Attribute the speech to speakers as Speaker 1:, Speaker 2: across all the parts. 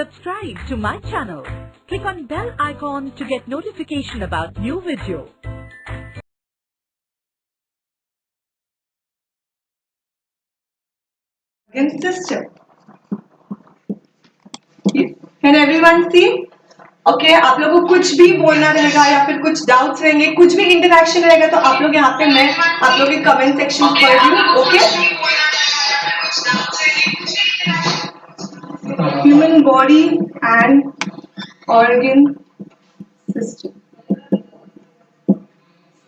Speaker 1: Subscribe to my channel. Click on bell icon to get notification about new video.
Speaker 2: System. Can everyone see? Okay, आप लोगों को कुछ भी बोलना रहेगा या फिर कुछ डाउट्स रहेंगे, कुछ भी इंटरेक्शन रहेगा तो आप लोग यहाँ पे मैं आप लोग के कमेंट सेक्शन पढ़ रही हूँ. Okay, human body and organ system.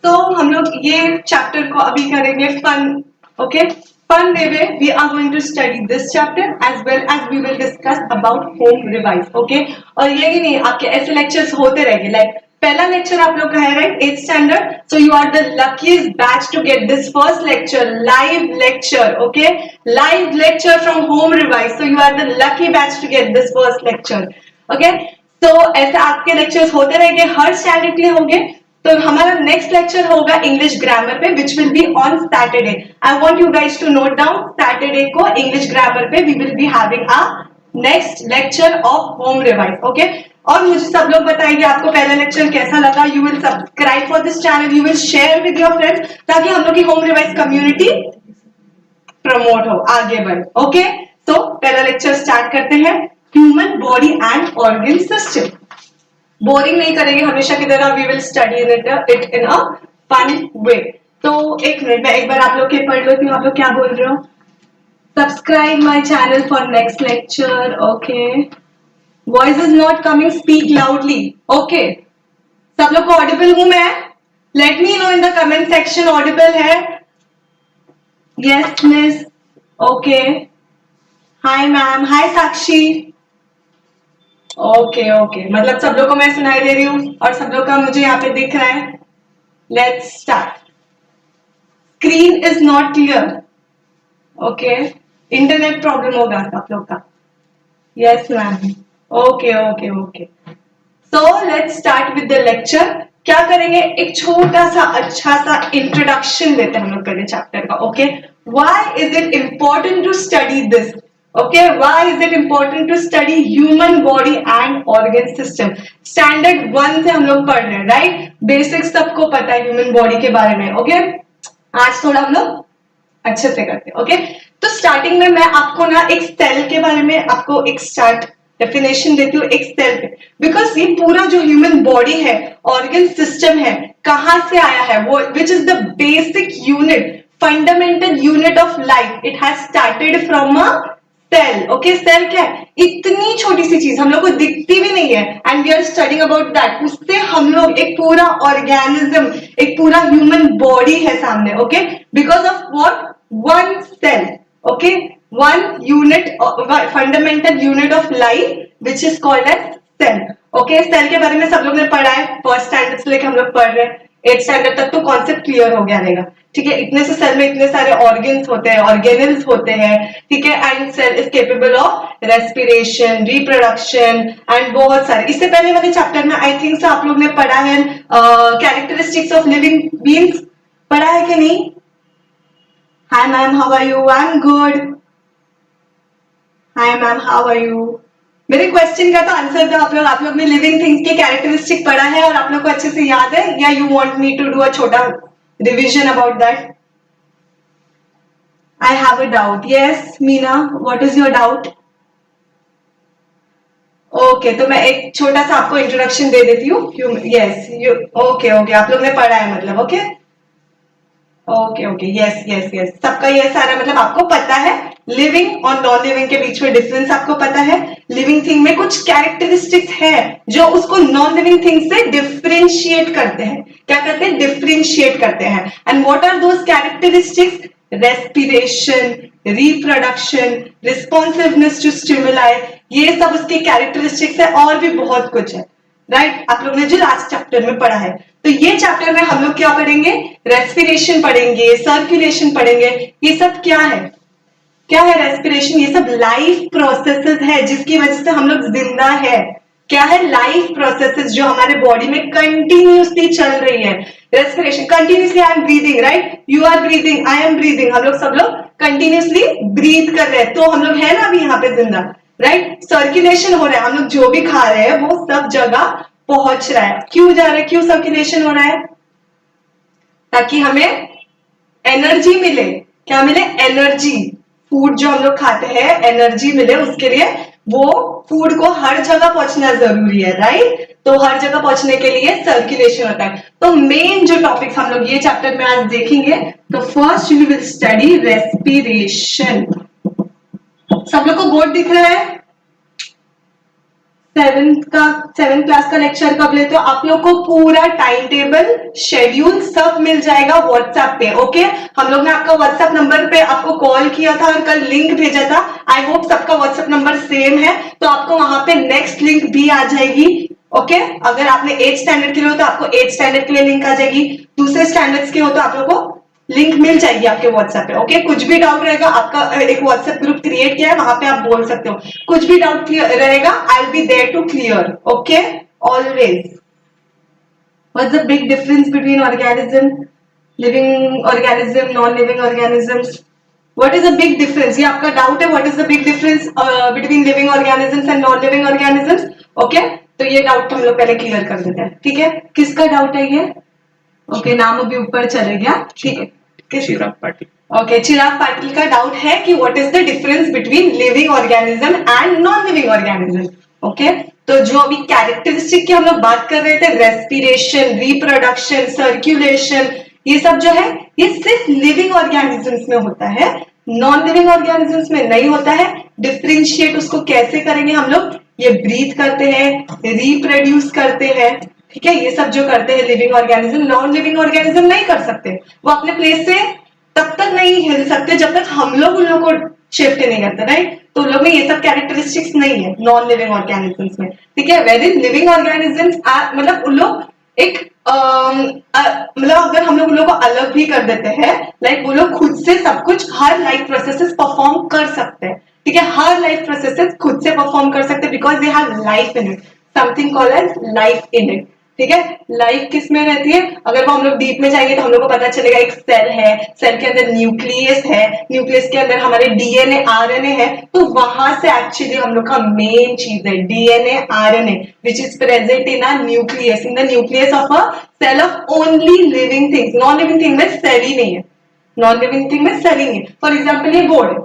Speaker 2: तो हम लोग ये चैप्टर को अभी करेंगे fun. Okay, fun way we are going to study this chapter as well as we will discuss about home revise. Okay, और यही नहीं, आपके ऐसे लेक्चर्स होते रहेंगे. लाइक पहला लेक्चर आप लोग का है right 8th standard, so you are the luckiest batch to get this first lecture, live lecture. Okay, live lecture from home revise, so you are the lucky batch to get this first lecture. Okay, तो ऐसे आपके lectures होते रहेंगे, हर standard के लिए होंगे. तो हमारा नेक्स्ट लेक्चर होगा इंग्लिश ग्रामर पे, which will be on Saturday. I want you guys to note down, Saturday को इंग्लिश ग्रामर पे we will be having a next lecture of home revise. Okay, और मुझे सब लोग बताएंगे आपको पहला लेक्चर कैसा लगा. You will subscribe for this channel, you will share with your friends, ताकि हम लोग की होम रिवाइज कम्युनिटी प्रमोट हो, आगे बढ़े. ओके, तो पहला लेक्चर स्टार्ट करते हैं, human body and organ system. Boring नहीं करेंगे हमेशा की तरह, we will study it in a fun way. तो एक मिनट, मैं एक बार आप लोग के पढ़ लेती हूँ. आप लोग क्या बोल रहे हो? Subscribe my channel for next lecture. Okay, voice is not coming, speak loudly. Okay, सब लोग को ऑडिबल हूं मैं? Let me know in the comment section, audible है? Yes miss. Okay, hi ma'am, hi Sakshi. Okay okay, मतलब सब लोग को मैं सुनाई दे रही हूँ और सब लोग का मुझे यहाँ पे दिख रहा है. Let's start. Screen is not clear. Okay, internet problem होगा सब लोग का. Yes ma'am. Okay okay okay, so let's start with the lecture. क्या करेंगे, एक छोटा सा अच्छा सा इंट्रोडक्शन देते हैं हम लोग पहले चैप्टर का. Okay, why is it important to study this? Okay, why is it important to study human body and organ system? Standard 1 से हम लोग पढ़ रहे हैं राइट. बेसिक्स सबको पता है ह्यूमन बॉडी के बारे में. ओके, आज थोड़ा हम लोग अच्छे से करते हैं. ओके, तो स्टार्टिंग में मैं आपको ना एक सेल के बारे में आपको एक स्टार्ट डेफिनेशन देती हूँ एक सेल पे, बिकॉज ये पूरा जो ह्यूमन बॉडी है, ऑर्गन सिस्टम है, कहाँ से आया है वो, which is the basic unit, fundamental unit of life. It has started from a cell. Okay, cell क्या है? इतनी छोटी सी चीज, हम लोग को दिखती भी नहीं है, and we are studying about that. उससे हम लोग एक पूरा ऑर्गेनिज्म, एक पूरा ह्यूमन बॉडी है सामने. Okay, because of what? One cell. Okay, one unit, fundamental unit of life which is called as cell. Okay, cell के बारे में सब लोग ने पढ़ा है, फर्स्ट स्टैंडर्ड से लेकर हम लोग पढ़ रहे हैं 8th स्टैंडर्ड तक, तो कॉन्सेप्ट क्लियर हो गया रहेगा. ठीक है, इतने से सेल में इतने सारे ऑर्गन्स होते हैं, ऑर्गेनल्स होते हैं. ठीक है, and cell is capable of respiration, reproduction and बहुत सारे. इससे पहले वाले चैप्टर में आई थिंक आप लोग ने पढ़ा है कैरेक्टरिस्टिक्स ऑफ लिविंग बीइंग्स. पढ़ा है कि नहीं? Hi ma'am, how are you? I am good. Hi ma'am, how are you? मेरे क्वेश्चन का तो आंसर दो आप लोग ने लिविंग थिंग्स के कैरेक्टरिस्टिक पढ़ा है और आप लोग को अच्छे से याद है, या you want me to do a छोटा revision about that? I have a doubt. Yes Meena, what is your doubt? Okay, तो मैं एक छोटा सा आपको इंट्रोडक्शन दे देती हूँ. यस, यू ओके ओके, आप लोग ने पढ़ा है मतलब. Okay okay okay, yes yes yes, सबका ये सारा मतलब आपको पता है. लिविंग और नॉन लिविंग के बीच में डिफरेंस आपको पता है. लिविंग थिंग में कुछ कैरेक्टरिस्टिक्स है जो उसको नॉन लिविंग थिंग से डिफरेंशिएट करते हैं. क्या करते हैं? डिफरेंशिएट करते हैं. And what are those characteristics? Respiration, reproduction, responsiveness to stimuli, ये सब उसके कैरेक्टरिस्टिक्स है, और भी बहुत कुछ है राइट. आप लोग ने जो लास्ट चैप्टर में पढ़ा है, तो ये चैप्टर में हम लोग क्या पढ़ेंगे? रेस्पिरेशन पढ़ेंगे, सर्कुलेशन पढ़ेंगे. ये सब क्या है? क्या है रेस्पिरेशन? ये सब लाइफ प्रोसेसेस है जिसकी वजह से हम लोग जिंदा है. क्या है? लाइफ प्रोसेसेस जो हमारे बॉडी में कंटिन्यूसली चल रही है. Respiration continuously, I am breathing right, you are breathing, I am breathing, हम लोग सब लोग कंटिन्यूसली ब्रीथ कर रहे हैं, तो हम लोग है ना अभी यहाँ पे जिंदा. राइट, सर्कुलेशन हो रहा है, हम लोग जो भी खा रहे हैं वो सब जगह पहुंच रहा है। क्यों जा रहा है, क्यों सर्कुलेशन हो रहा है? ताकि हमें एनर्जी मिले। क्या मिले? एनर्जी। फूड जो हम लोग खाते हैं एनर्जी मिले उसके लिए वो फूड को हर जगह पहुंचना जरूरी है, राइट? तो हर जगह पहुंचने के लिए सर्कुलेशन होता है। तो मेन जो टॉपिक्स हम लोग ये चैप्टर में आज देखेंगे, तो first we will study respiration. सब लोग को बोर्ड दिख रहा है? सेवेंथ क्लास का लेक्चर कब लेते हो? आप लोग को पूरा टाइम टेबल शेड्यूल सब मिल जाएगा व्हाट्सएप पे, ओके? हम लोग ने आपका व्हाट्सएप नंबर पे आपको कॉल किया था और कल लिंक भेजा था। आई होप सबका व्हाट्सएप नंबर सेम है, तो आपको वहां पे नेक्स्ट लिंक भी आ जाएगी, ओके? अगर आपने 8th स्टैंडर्ड के लिए हो तो आपको 8th स्टैंडर्ड के लिए लिंक आ जाएगी, दूसरे स्टैंडर्ड्स के हो तो आप लोग को लिंक मिल जाएगी आपके व्हाट्सएप पे, ओके? कुछ भी डाउट रहेगा, आपका एक व्हाट्सएप ग्रुप क्रिएट किया है, वहां पे आप बोल सकते हो। कुछ भी डाउट रहेगा, I will be there to clear, okay? Always. What's the big difference between organism, living organism, non living organisms? What is the big difference? ये आपका डाउट है, what is the big difference between living organisms and non living organisms? Okay, तो ये doubt हम लोग पहले clear कर देते हैं, ठीक है? किसका डाउट है ये? ओके, नाम अभी ऊपर चले गया, ठीक है?
Speaker 3: चिराग पाटिल।
Speaker 2: ओके, चिराग पाटिल का डाउट है कि what is the difference between living organism and non living organism, okay? तो जो अभी कैरेक्टरिस्टिक की हम लोग बात कर रहे थे, रेस्पिरेशन, रिप्रोडक्शन, सर्कुलेशन, ये सब जो है ये सिर्फ लिविंग ऑर्गेनिजम्स में होता है, नॉन लिविंग ऑर्गेनिजम्स में नहीं होता है। डिफरेंशिएट उसको कैसे करेंगे हम लोग? ये ब्रीथ करते हैं, रिप्रोड्यूस करते हैं, ठीक है? ये सब जो करते हैं living organism, non living organism नहीं कर सकते। वो अपने प्लेस से तब तक नहीं हिल सकते जब तक हम लोग उन लोग को शिफ्ट नहीं करते, राइट? तो उन लोग में ये सब कैरेक्टरिस्टिक्स नहीं है नॉन लिविंग ऑर्गेनिजम्स में, ठीक है? वेर इज लिविंग ऑर्गेनिजम्स मतलब उन लोग एक मतलब अगर हम लोग उन लोग को अलग भी कर देते हैं, लाइक वो लोग खुद से सब कुछ हर लाइफ प्रोसेसेस परफॉर्म कर सकते हैं, ठीक है? हर लाइफ प्रोसेसेस खुद से परफॉर्म कर सकते हैं because they have life in it, something called as life in it, ठीक है? लाइफ किस में रहती है? अगर वो हम लोग डीप में जाएंगे तो हम लोग को पता चलेगा एक सेल है, सेल के अंदर न्यूक्लियस है, न्यूक्लियस के अंदर हमारे डीएनए आरएनए है, तो वहां से एक्चुअली हम लोग का मेन चीज है DNA RNA which is present in a nucleus, in the nucleus of a cell of only living things. Non living thing में सेल ही नहीं है, नॉन लिविंग थिंग में सेल ही नहीं है। फॉर एग्जाम्पल ये बोर्ड,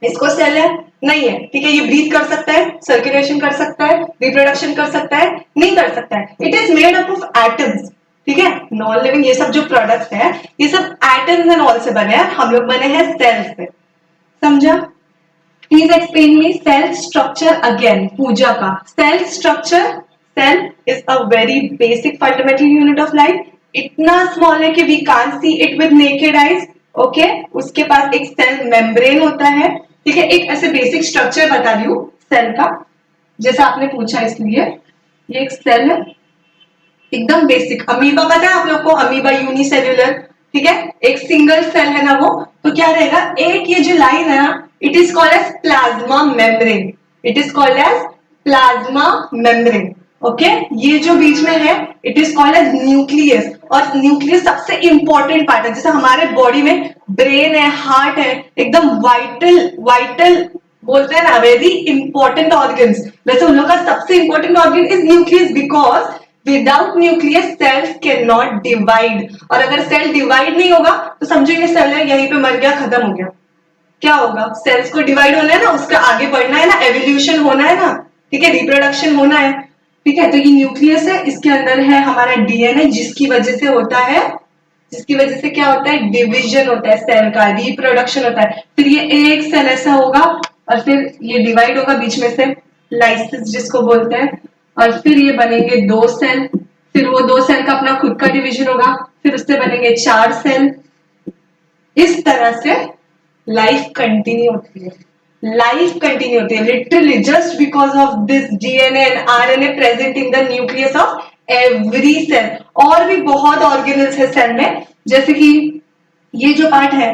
Speaker 2: इसको सेल है नहीं है, ठीक है? ये ब्रीथ कर सकता है, सर्कुलेशन कर सकता है, रिप्रोडक्शन कर सकता है? नहीं कर सकता है। It is made up of atoms, ठीक है? नॉन लिविंग ये सब जो प्रोडक्ट्स है ये सब एटम्स एंड ऑल से बने हैं, हम लोग बने हैं सेल से, समझा? Please explain me cell structure again. Pooja का cell structure, cell is a very basic fundamental unit of life, इतना स्मॉल है कि we can't see it with naked eyes, okay? उसके पास एक सेल मेम्ब्रेन होता है, ठीक है? एक ऐसे बेसिक स्ट्रक्चर बता रही हूँ सेल का, जैसा आपने पूछा इसलिए। ये एक सेल है, एकदम बेसिक। अमीबा पता है आप लोग को? अमीबा यूनिसेल्यूलर, ठीक है? एक सिंगल सेल है ना वो, तो क्या रहेगा? एक ये जो लाइन है ना, it is called as plasma membrane, it is called as plasma membrane, okay? ये जो बीच में है it is called as nucleus, और न्यूक्लियस सबसे इंपॉर्टेंट पार्ट है। जैसे हमारे बॉडी में ब्रेन है, हार्ट है, एकदम वाइटल बोलते हैं ना, वेरी इंपॉर्टेंट ऑर्गन्स, वैसे उन लोग का सबसे important organ is nucleus because without nucleus cells can not divide, और अगर सेल डिवाइड नहीं होगा तो समझो ये सेल है यहीं पे मर गया, खत्म हो गया। क्या होगा? सेल्स को डिवाइड होना है ना, उसका आगे बढ़ना है ना, एवोल्यूशन होना है ना, ठीक है? रिप्रोडक्शन होना है, ठीक है? तो ये न्यूक्लियस है, इसके अंदर है हमारा डीएनए, जिसकी वजह से होता है, जिसकी वजह से क्या होता है? डिवीजन होता है सेल का, रिप्रोडक्शन होता है। फिर ये एक सेल ऐसा होगा और फिर ये डिवाइड होगा बीच में से, लाइसिस जिसको बोलते हैं, और फिर ये बनेंगे 2 सेल, फिर वो 2 सेल का अपना खुद का डिवीजन होगा, फिर उससे बनेंगे 4 सेल। इस तरह से लाइफ कंटिन्यू होती है, लाइफ कंटिन्यू होती है literally just because of this DNA and RNA present in the nucleus of every cell. और भी बहुत ऑर्गेनल्स है सेल में, जैसे कि ये जो पार्ट है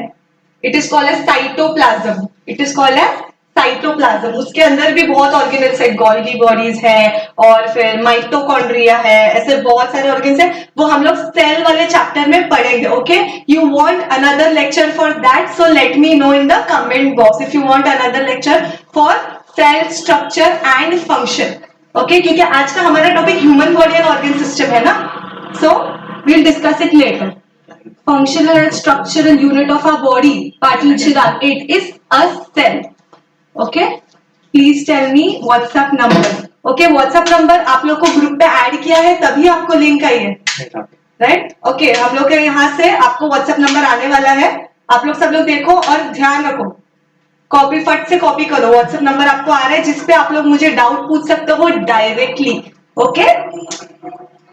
Speaker 2: it is called as cytoplasm, it is called as cytoplasm. उसके अंदर भी बहुत ऑर्गेनल्स है, गोल्गी बॉडीज है और फिर माइटोकॉन्ड्रिया है, ऐसे बहुत सारे ऑर्गन्स है, वो हम लोग सेल वाले चैप्टर में पढ़ेंगे, okay? You want another lecture for that, so let me know in the comment box if you want another lecture for sale structure and function. Okay, क्योंकि आज का हमारा topic human body and organ system है ना, सो we'll discuss it later. Functional and structural unit of our body, Chirag, it is a cell. Okay, please tell me WhatsApp number. Okay, WhatsApp number आप लोग को group पे add किया है तभी आपको लिंक आई है, राइट? ओके, हम लोग के यहाँ से आपको WhatsApp नंबर आने वाला है. आप लोग सब लोग देखो और ध्यान रखो, कॉपी फट से कॉपी करो. WhatsApp नंबर आपको आ रहा है जिसपे आप लोग मुझे डाउट पूछ सकते हो डायरेक्टली. ओके,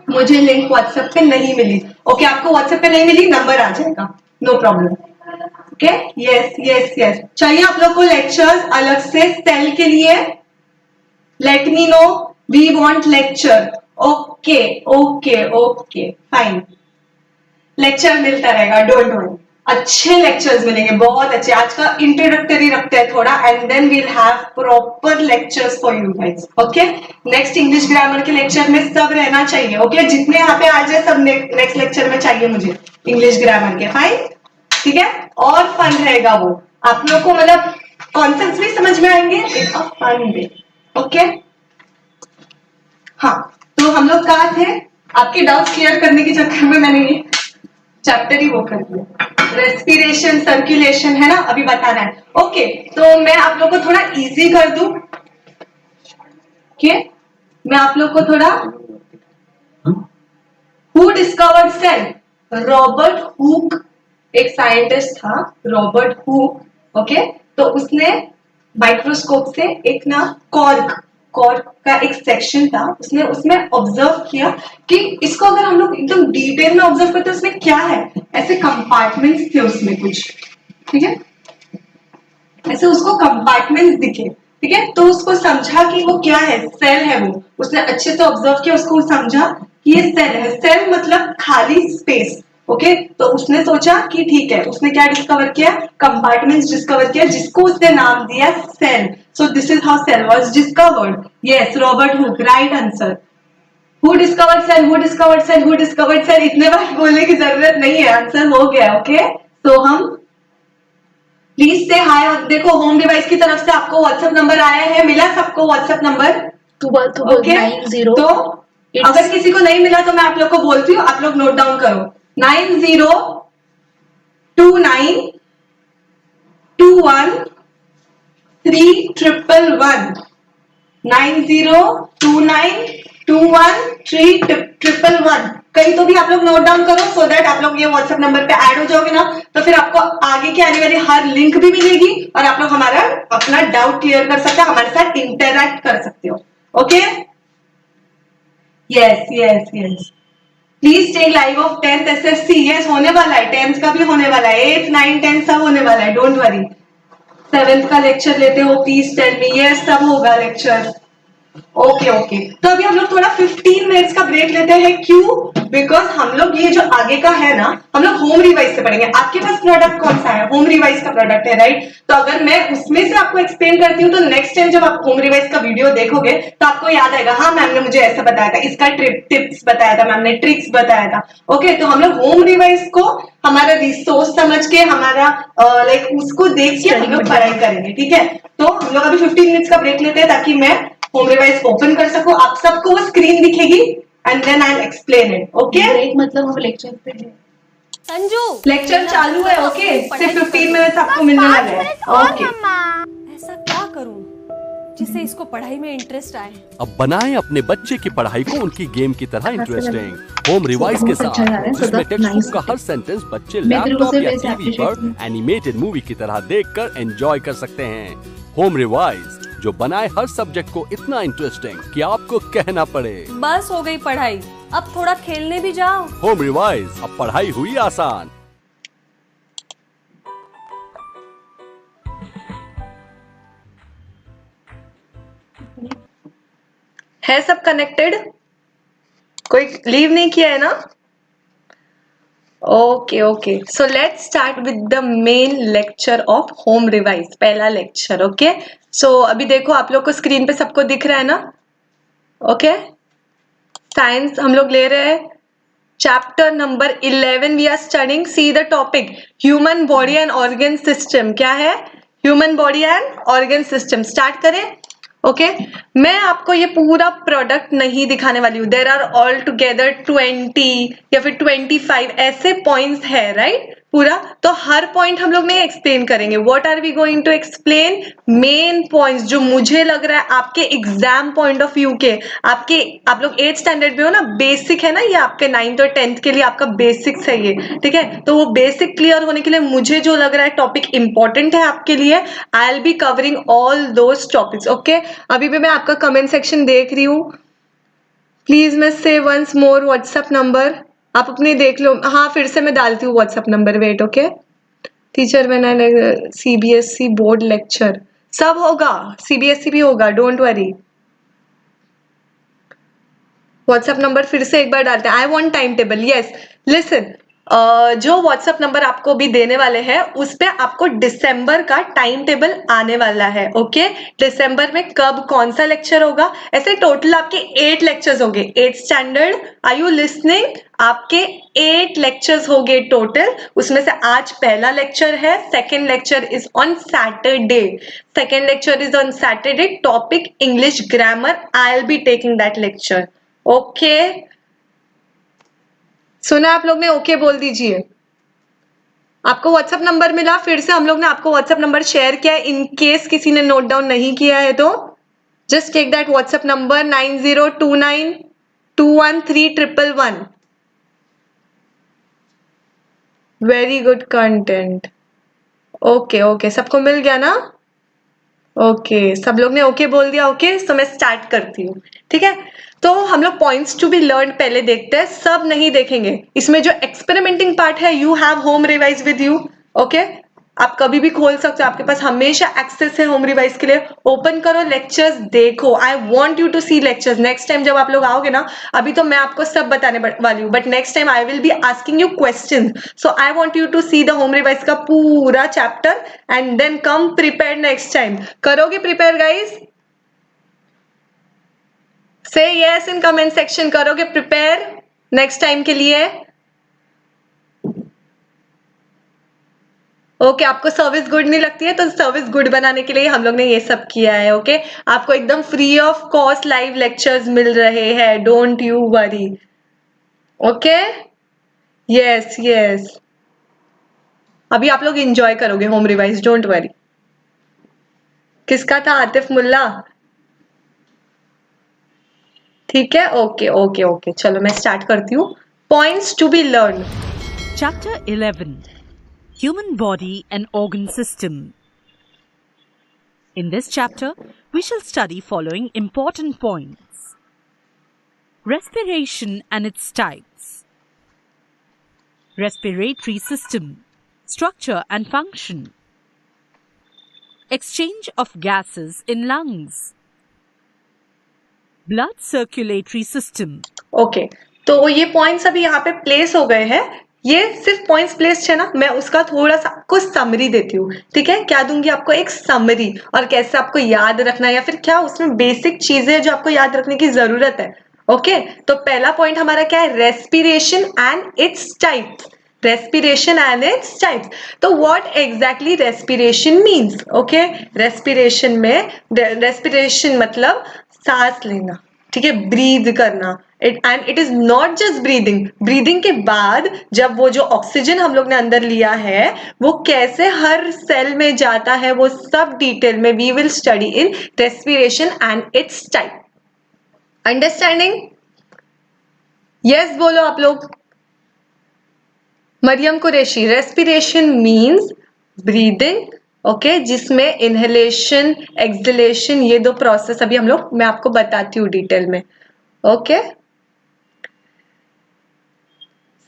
Speaker 2: मुझे लिंक व्हाट्सएप पे नहीं मिली. ओके, आपको व्हाट्सएप पे नहीं मिली, नंबर आ जाएगा, no problem. Okay, yes yes yes. चाहिए आप लोग को लेक्चर्स अलग से सेल के लिए? Let me know, we want lecture. Okay okay okay fine, lecture मिलता रहेगा, डोंट वरी. अच्छे लेक्चर्स मिलेंगे, बहुत अच्छे. आज का इंट्रोडक्टरी रखते हैं थोड़ा, and then we'll have proper lectures for you guys. Okay, next English grammar के लेक्चर में सब रहना चाहिए. ओके, जितने यहाँ पे आ जाए सब नेक्स्ट लेक्चर में चाहिए मुझे इंग्लिश ग्रामर के. फाइन, ठीक है, और फन रहेगा वो. आप लोग को मतलब कॉन्सेप्ट्स भी समझ में आएंगे इन अ फन वे. ओके, हाँ, तो हम लोग कहाँ थे? आपके डाउट्स क्लियर करने के चक्कर में मैंने ये चैप्टर ही वो कर दिया. रेस्पिरेशन, सर्कुलेशन है ना, अभी बताना है. ओके, तो मैं आप लोग को थोड़ा इजी कर दूं. ओके, मैं आप लोग को थोड़ा, who discovered cell? Robert Hooke, एक साइंटिस्ट था रॉबर्ट हुक. ओके, तो उसने माइक्रोस्कोप से एक ना कॉर्क का एक सेक्शन था, उसने उसमें ऑब्जर्व किया कि इसको अगर हम लोग एकदम डिटेल में ऑब्जर्व करते हैं उसमें क्या है. ऐसे कंपार्टमेंट्स थे उसमें कुछ, ठीक है, ऐसे उसको कंपार्टमेंट्स दिखे. ठीक है, तो उसको समझा कि वो क्या है, सेल है वो. उसने अच्छे से ऑब्जर्व किया, उसको समझा कि ये सेल है. सेल मतलब खाली स्पेस. ओके, तो उसने सोचा कि ठीक है, उसने क्या डिस्कवर किया? कंपार्टमेंट्स डिस्कवर किया, जिसको उसने नाम दिया cell. So this is how cell was discovered. Yes, Robert Hooke, right answer. Who discovered cell, who discovered cell, who discovered cell. इतने बार बोलने की जरूरत नहीं है, आंसर हो गया. ओके, तो हम प्लीज से हाय. देखो, होम डिवाइस की तरफ से आपको व्हाट्सएप नंबर आया है, मिला सबको व्हाट्सएप नंबर? ओके, तो अगर किसी को नहीं मिला तो मैं आप लोग को बोलती हूँ, आप लोग नोट डाउन करो. 9029213111. 9029213111. कहीं तो भी आप लोग नोट डाउन करो, सो दैट आप लोग ये व्हाट्सएप नंबर पे ऐड हो जाओगे ना, तो फिर आपको आगे की आने वाली हर लिंक भी मिलेगी और आप लोग हमारा अपना डाउट क्लियर कर सकते हो, हमारे साथ इंटरैक्ट कर सकते हो. Okay, yes yes yes. Please take live of 10th SSC. यस, होने वाला है, 10th का भी होने वाला है, 8th 9th 10th सब होने वाला है, डोंट वरी. 7th का लेक्चर लेते हो, प्लीज टेल मी. यस, सब होगा लेक्चर. ओके ओके, तो अभी हम लोग थोड़ा 15 मिनट्स का ब्रेक लेते हैं. क्यों? बिकॉज हम लोग ये जो आगे का है ना, हम लोग होम रिवाइज से पढ़ेंगे. आपके पास प्रोडक्ट कौन सा है? होम रिवाइज का प्रोडक्ट है, राइट? तो अगर मैं उसमें से आपको एक्सप्लेन करती हूँ तो नेक्स्ट टाइम जब आप होम रिवाइज का वीडियो देखोगे तो आपको याद आएगा, हाँ मैम ने मुझे ऐसा बताया था, इसका टिप्स बताया था मैम ने, ट्रिक्स बताया था. ओके, तो हम लोग होम रिवाइज को हमारा रिसोर्स समझ के, हमारा लाइक उसको देख के हम लोग पढ़ाई करेंगे. ठीक है, तो हम लोग अभी 15 मिनट्स का ब्रेक लेते हैं ताकि मैं होम रिवाइज ओपन कर सकूं. आप सबको वो स्क्रीन दिखेगी and then I will explain it. Okay,
Speaker 3: break मतलब हम लेक्चर पे हैं.
Speaker 4: संजू,
Speaker 2: लेक्चर चालू है. ओके, सिर्फ 15 मिनट्स आपको मिलने वाले हैं. ओके,
Speaker 4: ऐसा क्या करूं जिससे इसको पढ़ाई में इंटरेस्ट आए?
Speaker 5: अब बनाएं अपने बच्चे की पढ़ाई को उनकी गेम की तरह इंटरेस्टिंग. होम रिवाइज के साथ, जिसमें टेक्स्ट बुक का हर सेंटेंस बच्चे लैपटॉप या टीवी पर एनिमेटेड मूवी की तरह देखकर एंजॉय कर सकते हैं. होम रिवाइज, जो बनाए हर सब्जेक्ट को इतना इंटरेस्टिंग कि आपको कहना पड़े
Speaker 4: बस हो गई पढ़ाई, अब थोड़ा खेलने भी जाओ.
Speaker 5: होम रिवाइज, अब पढ़ाई हुई आसान.
Speaker 2: है सब कनेक्टेड? कोई लीव नहीं किया है ना? Okay okay, so let's start with the main lecture of home revise. पहला लेक्चर. ओके, सो अभी देखो आप लोग को स्क्रीन पे सबको दिख रहा है ना? ओके, साइंस हम लोग ले रहे हैं, chapter number 11 we are studying. See the topic human body and organ system. क्या है? Human body and organ system. Start करें. ओके मैं आपको ये पूरा प्रोडक्ट नहीं दिखाने वाली हूँ. देर आर ऑल टुगेदर 20 या फिर 25 ऐसे पॉइंट्स है राइट पूरा. तो हर पॉइंट हम लोग नहीं एक्सप्लेन करेंगे. What are we going to explain? Main points जो मुझे लग रहा है आपके एग्जाम पॉइंट ऑफ व्यू के, आपके आप लोग 8th स्टैंडर्ड में हो ना, बेसिक है ना ये आपके 9th और 10th के लिए आपका बेसिक्स है ये. ठीक है, तो वो बेसिक क्लियर होने के लिए मुझे जो लग रहा है टॉपिक इंपॉर्टेंट है आपके लिए, आई will be covering all those topics. Okay अभी भी मैं आपका कमेंट सेक्शन देख रही हूँ. प्लीज मैं से वंस मोर व्हाट्सएप नंबर आप अपने देख लो. हाँ फिर से मैं डालती हूँ WhatsApp number. Wait okay teacher मैंने सीबीएसई बोर्ड लेक्चर सब होगा, सीबीएसई भी होगा, डोंट वरी. व्हाट्सएप नंबर फिर से एक बार डालते हैं. I want time table. Yes listen, जो व्हाट्सएप नंबर आपको भी देने वाले हैं उस पे आपको दिसंबर का टाइम टेबल आने वाला है. ओके दिसंबर में कब कौन सा लेक्चर होगा. ऐसे टोटल आपके 8 लेक्चर्स होंगे. 8th standard are you listening? आपके 8 लेक्चर्स होंगे टोटल. उसमें से आज पहला लेक्चर है. Second lecture is on Saturday. Second lecture is on Saturday. Topic English grammar. I will be taking that lecture. Okay सुना आप लोग ने? ओके बोल दीजिए. आपको व्हाट्सएप नंबर मिला. फिर से हम लोग ने आपको व्हाट्सएप नंबर शेयर किया है. इन केस किसी ने नोट डाउन नहीं किया है तो just take that WhatsApp number 9029213111. Very good content. Okay okay सबको मिल गया ना? ओके सब लोग ने ओके बोल दिया. ओके तो मैं स्टार्ट करती हूँ. ठीक है तो हम लोग पॉइंट्स टू बी लर्न पहले देखते हैं. सब नहीं देखेंगे. इसमें जो एक्सपेरिमेंटिंग पार्ट है you have home revise with you. Okay आप कभी भी खोल सकते हो. आपके पास हमेशा एक्सेस है होम रिवाइज के लिए. ओपन करो लेक्चर्स देखो. I want you to see lectures. Next time जब आप लोग आओगे ना, अभी तो मैं आपको सब बताने वाली हूँ but next time I will be asking you question. So I want you to see the home revise का पूरा chapter and then come prepare next time. करोगे prepare guys? Say yes in comment section. करोगे prepare next time के लिए? Okay आपको service good नहीं लगती है तो सर्विस गुड बनाने के लिए हम लोग ने ये सब किया है. ओके आपको एकदम free of cost live lectures मिल रहे हैं. Don't you worry. Okay yes yes अभी आप लोग एंजॉय करोगे होम रिवाइज. Don't worry. किसका था? आतिफ मुल्ला. ठीक है ओके ओके ओके चलो मैं स्टार्ट करती हूँ. Points to be learn.
Speaker 1: Chapter 11 Human Body and Organ System. In this chapter, we shall study following important points. Respiration and its types. Respiratory system, structure and function. Exchange of gases in lungs. Blood circulatory system.
Speaker 2: Okay तो ये points अभी यहाँ पे place हो गए हैं. ये सिर्फ पॉइंट्स प्लेस है ना. मैं उसका थोड़ा सा आपको समरी देती हूँ. ठीक है क्या दूंगी आपको? एक समरी. और कैसे आपको याद रखना है या फिर क्या उसमें बेसिक चीजें जो आपको याद रखने की जरूरत है. ओके तो पहला पॉइंट हमारा क्या है? Respiration and its types. Respiration and its types. तो what exactly respiration means? Okay respiration में रेस्पिरेशन मतलब सांस लेना. ठीक है ब्रीद करना. And it is not just breathing. Breathing के बाद जब वो जो ऑक्सीजन हम लोग ने अंदर लिया है वो कैसे हर सेल में जाता है वो सब डिटेल में we will study in respiration and its type. Understanding? Yes बोलो आप लोग. Maryam Qureshi. Respiration means breathing. Okay जिसमें इनहेलेशन एक्सहेलेशन ये दो प्रोसेस अभी हम लोग मैं आपको बताती हूँ डिटेल में. Okay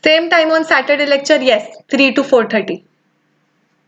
Speaker 2: same time on Saturday lecture. Yes 3 to 4:30.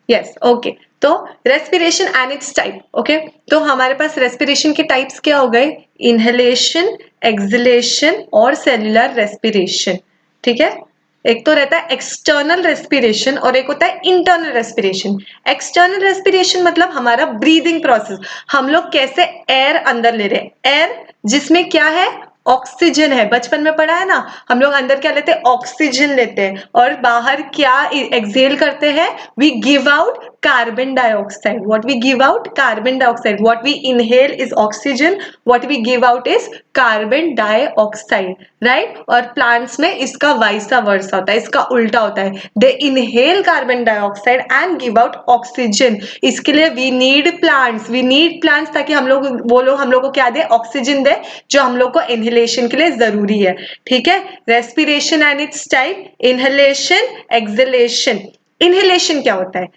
Speaker 2: Yes okay तो respiration and its type. Okay तो हमारे पास रेस्पिरेशन के टाइप्स क्या हो गए? इनहेलेशन एक्सहेलेशन और सेल्यूलर रेस्पिरेशन. ठीक है एक तो रहता है एक्सटर्नल रेस्पिरेशन और एक होता है इंटरनल रेस्पिरेशन. एक्सटर्नल रेस्पिरेशन मतलब हमारा ब्रीदिंग प्रोसेस. हम लोग कैसे एयर अंदर ले रहे हैं. एयर जिसमें क्या है? ऑक्सीजन है। बचपन में पढ़ा है ना, हम लोग अंदर क्या लेते हैं, ऑक्सीजन लेते हैं, और बाहर क्या एक्सेल करते हैं, we give out carbon dioxide. What we give out, carbon dioxide. What we inhale is oxygen, what we give out is carbon dioxide, right. और प्लांट्स में इसका वाइसा वर्सा होता है, इसका उल्टा होता है, they inhale carbon dioxide and give out oxygen. इसके लिए वी नीड प्लांट्स ताकि हम लोग, वो लोग हम लोग को क्या दे, ऑक्सीजन दे, जो हम लोग को इनहेलेशन के लिए जरूरी है, ठीक है। Respiration and its type, inhalation, exhalation. Inhalation क्या होता है,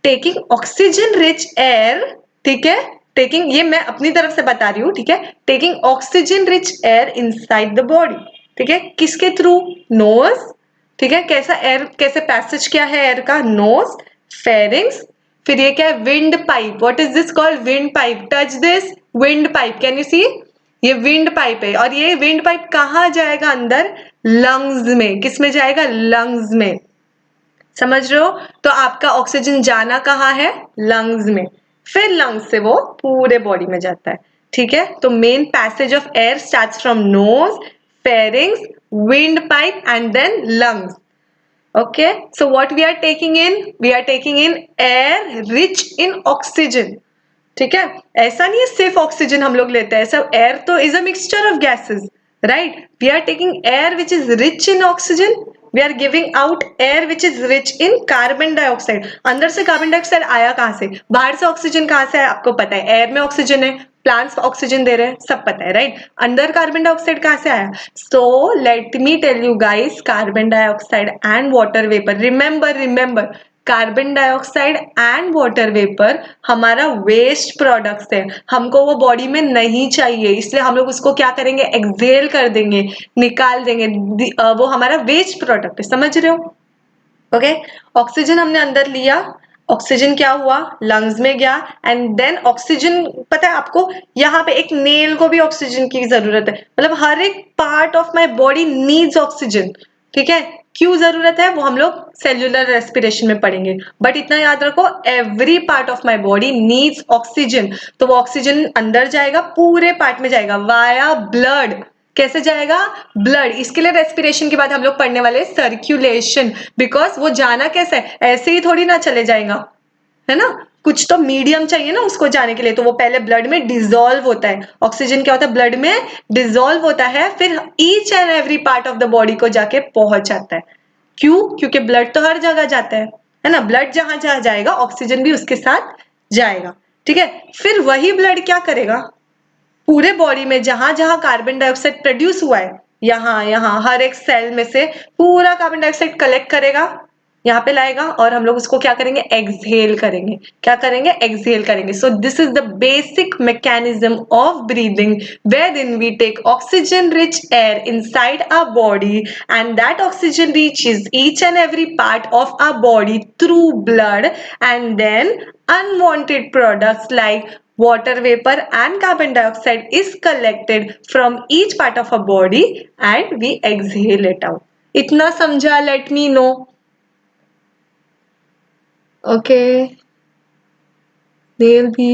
Speaker 2: टेकिंग ऑक्सीजन रिच एयर, ठीक है, टेकिंग, ये मैं अपनी तरफ से बता रही हूँ, ठीक है, taking oxygen rich air inside the body, ठीक है, किसके थ्रू, नोज, ठीक है। कैसा एयर, कैसे पैसेज क्या है एयर का, नोज, फेरिंग्स, फिर ये क्या है, windpipe. What is this called, windpipe. Touch this windpipe, can you see, ये विंड पाइप है। और ये विंड पाइप कहाँ जाएगा, अंदर लंग्स में। किस में जाएगा, लंग्स में, समझ रहे हो। तो आपका ऑक्सीजन जाना कहाँ है, लंग्स में, फिर लंग्स से वो पूरे बॉडी में जाता है, ठीक है। तो main passage of air starts from nose, pharynx, wind pipe and then lungs. Okay, so what we are taking in? We are taking in air rich in oxygen. ठीक है, ऐसा नहीं है सिर्फ ऑक्सीजन हम लोग लेते हैं, सब एयर तो is a mixture of gases, right. We are taking air which is rich in oxygen, we are giving out air which is rich in carbon dioxide. अंदर से कार्बन डाइऑक्साइड आया कहाँ से, बाहर से ऑक्सीजन कहाँ से है, आपको पता है, एयर में ऑक्सीजन है, प्लांट्स ऑक्सीजन दे रहे हैं, सब पता है, राइट। अंदर कार्बन डाइऑक्साइड कहाँ से आया, so let me tell you guys, carbon dioxide and water vapour, remember carbon dioxide and water vapour हमारा वेस्ट प्रोडक्ट्स है, हमको वो बॉडी में नहीं चाहिए, इसलिए हम लोग उसको क्या करेंगे, एक्सहेल कर देंगे, निकाल देंगे, वो हमारा वेस्ट प्रोडक्ट है, समझ रहे हो। ओके, ऑक्सीजन हमने अंदर लिया, ऑक्सीजन क्या हुआ, लंग्स में गया, एंड देन ऑक्सीजन, पता है आपको, यहाँ पे एक नेल को भी ऑक्सीजन की जरूरत है, मतलब हर एक part of my body needs oxygen, ठीक है। क्यों जरूरत है वो हम लोग सेल्यूलर रेस्पिरेशन में पढ़ेंगे, बट इतना याद रखो, every part of my body needs oxygen. तो वो ऑक्सीजन अंदर जाएगा, पूरे पार्ट में जाएगा, वाया ब्लड। कैसे जाएगा, ब्लड। इसके लिए रेस्पिरेशन के बाद हम लोग पढ़ने वाले सर्कुलेशन, बिकॉज वो जाना कैसे है, ऐसे ही थोड़ी ना चले जाएगा, है ना, कुछ तो मीडियम चाहिए ना उसको जाने के लिए, तो वो पहले ब्लड में डिसॉल्व होता है, ऑक्सीजन क्या होता है, ब्लड में डिसॉल्व होता है, फिर each and every part of the body को जाके पहुंच जाता है। क्यों, क्योंकि ब्लड तो हर जगह जाता है ना, ब्लड जहां जहां जाएगा ऑक्सीजन भी उसके साथ जाएगा, ठीक है। फिर वही ब्लड क्या करेगा, पूरे बॉडी में जहां जहां कार्बन डाइऑक्साइड प्रोड्यूस हुआ है, यहाँ हर एक सेल में से पूरा कार्बन डाइऑक्साइड कलेक्ट करेगा, यहाँ पे लाएगा, और हम लोग उसको क्या करेंगे, एक्सहेल करेंगे। क्या करेंगे, एक्सहेल करेंगे। सो this is the basic mechanism of breathing, wherein we take oxygen rich air inside our body, and that oxygen reaches each and every part of our body through blood, and then unwanted products like water vapor and carbon dioxide is collected from each part of our body and we exhale it out. इतना समझा, let me know. Okay, nail भी,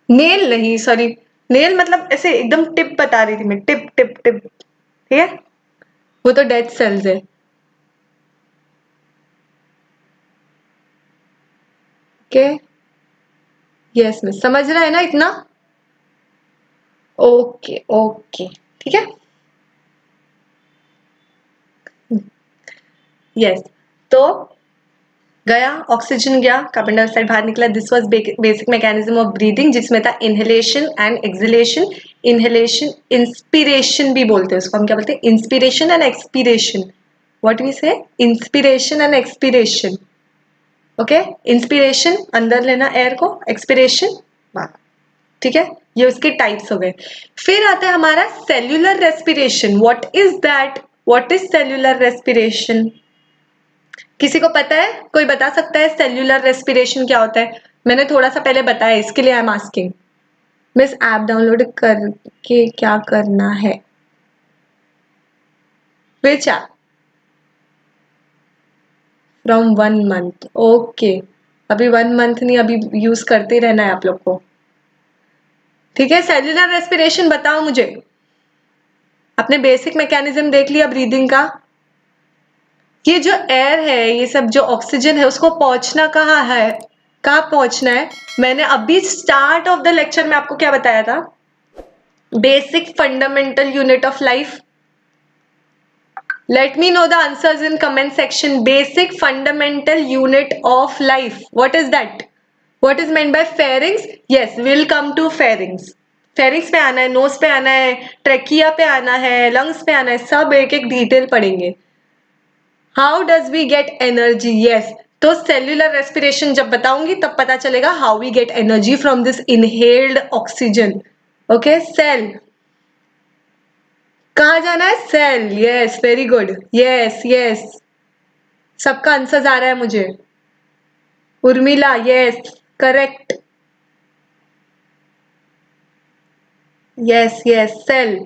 Speaker 2: nail नहीं, sorry, nail मतलब ऐसे एकदम tip बता रही थी मैं, टिप टिप टिप, ठीक है, वो तो डेड सेल्स है। ओके, यस मिस, समझ रहा है ना इतना, ओके ओके, ठीक है, यस। तो गया ऑक्सीजन, गया कार्बन डाइऑक्साइड बाहर निकला, this was basic mechanism of breathing, जिसमें था inhalation and exhalation. Inhalation, inspiration भी बोलते हैं उसको, हम क्या बोलते हैं, inspiration and expiration. What we say, inspiration and expiration. Okay, inspiration अंदर लेना एयर को, एक्सपीरेशन बाहर, ठीक है, ये उसके टाइप्स हो गए। फिर आता है हमारा cellular respiration. What is that, what is cellular respiration, किसी को पता है, कोई बता सकता है सेल्यूलर रेस्पिरेशन क्या होता है। मैंने थोड़ा सा पहले बताया, इसके लिए I am asking. Miss app download करके क्या करना है, विच ऐप, फ्रॉम 1 month, ओके, अभी 1 month नहीं, अभी यूज करते रहना है आप लोग को, ठीक है। सेल्यूलर रेस्पिरेशन बताओ मुझे, आपने बेसिक मैकेनिज्म देख लिया ब्रीदिंग का। ये जो एयर है, ये सब जो ऑक्सीजन है, उसको पहुंचना कहाँ है, कहाँ पहुंचना है? मैंने अभी स्टार्ट ऑफ द लेक्चर में आपको क्या बताया था? Basic fundamental unit of life. Let me know the answers in comment section. Basic fundamental unit of life. What is that? What is meant by pharynx? Yes, we'll come to pharynx. pharynx पे आना है, nose पे आना है, trachea पे आना है, lungs पे आना है, सब एक एक डिटेल पढ़ेंगे। How does we get energy? Yes. तो cellular respiration जब बताऊंगी तब पता चलेगा how we get energy from this inhaled oxygen. Okay, cell. कहाँ जाना है? Cell. Yes, very good. Yes yes, सबका आंसर आ रहा है मुझे। Urmila, yes correct. Yes yes, cell.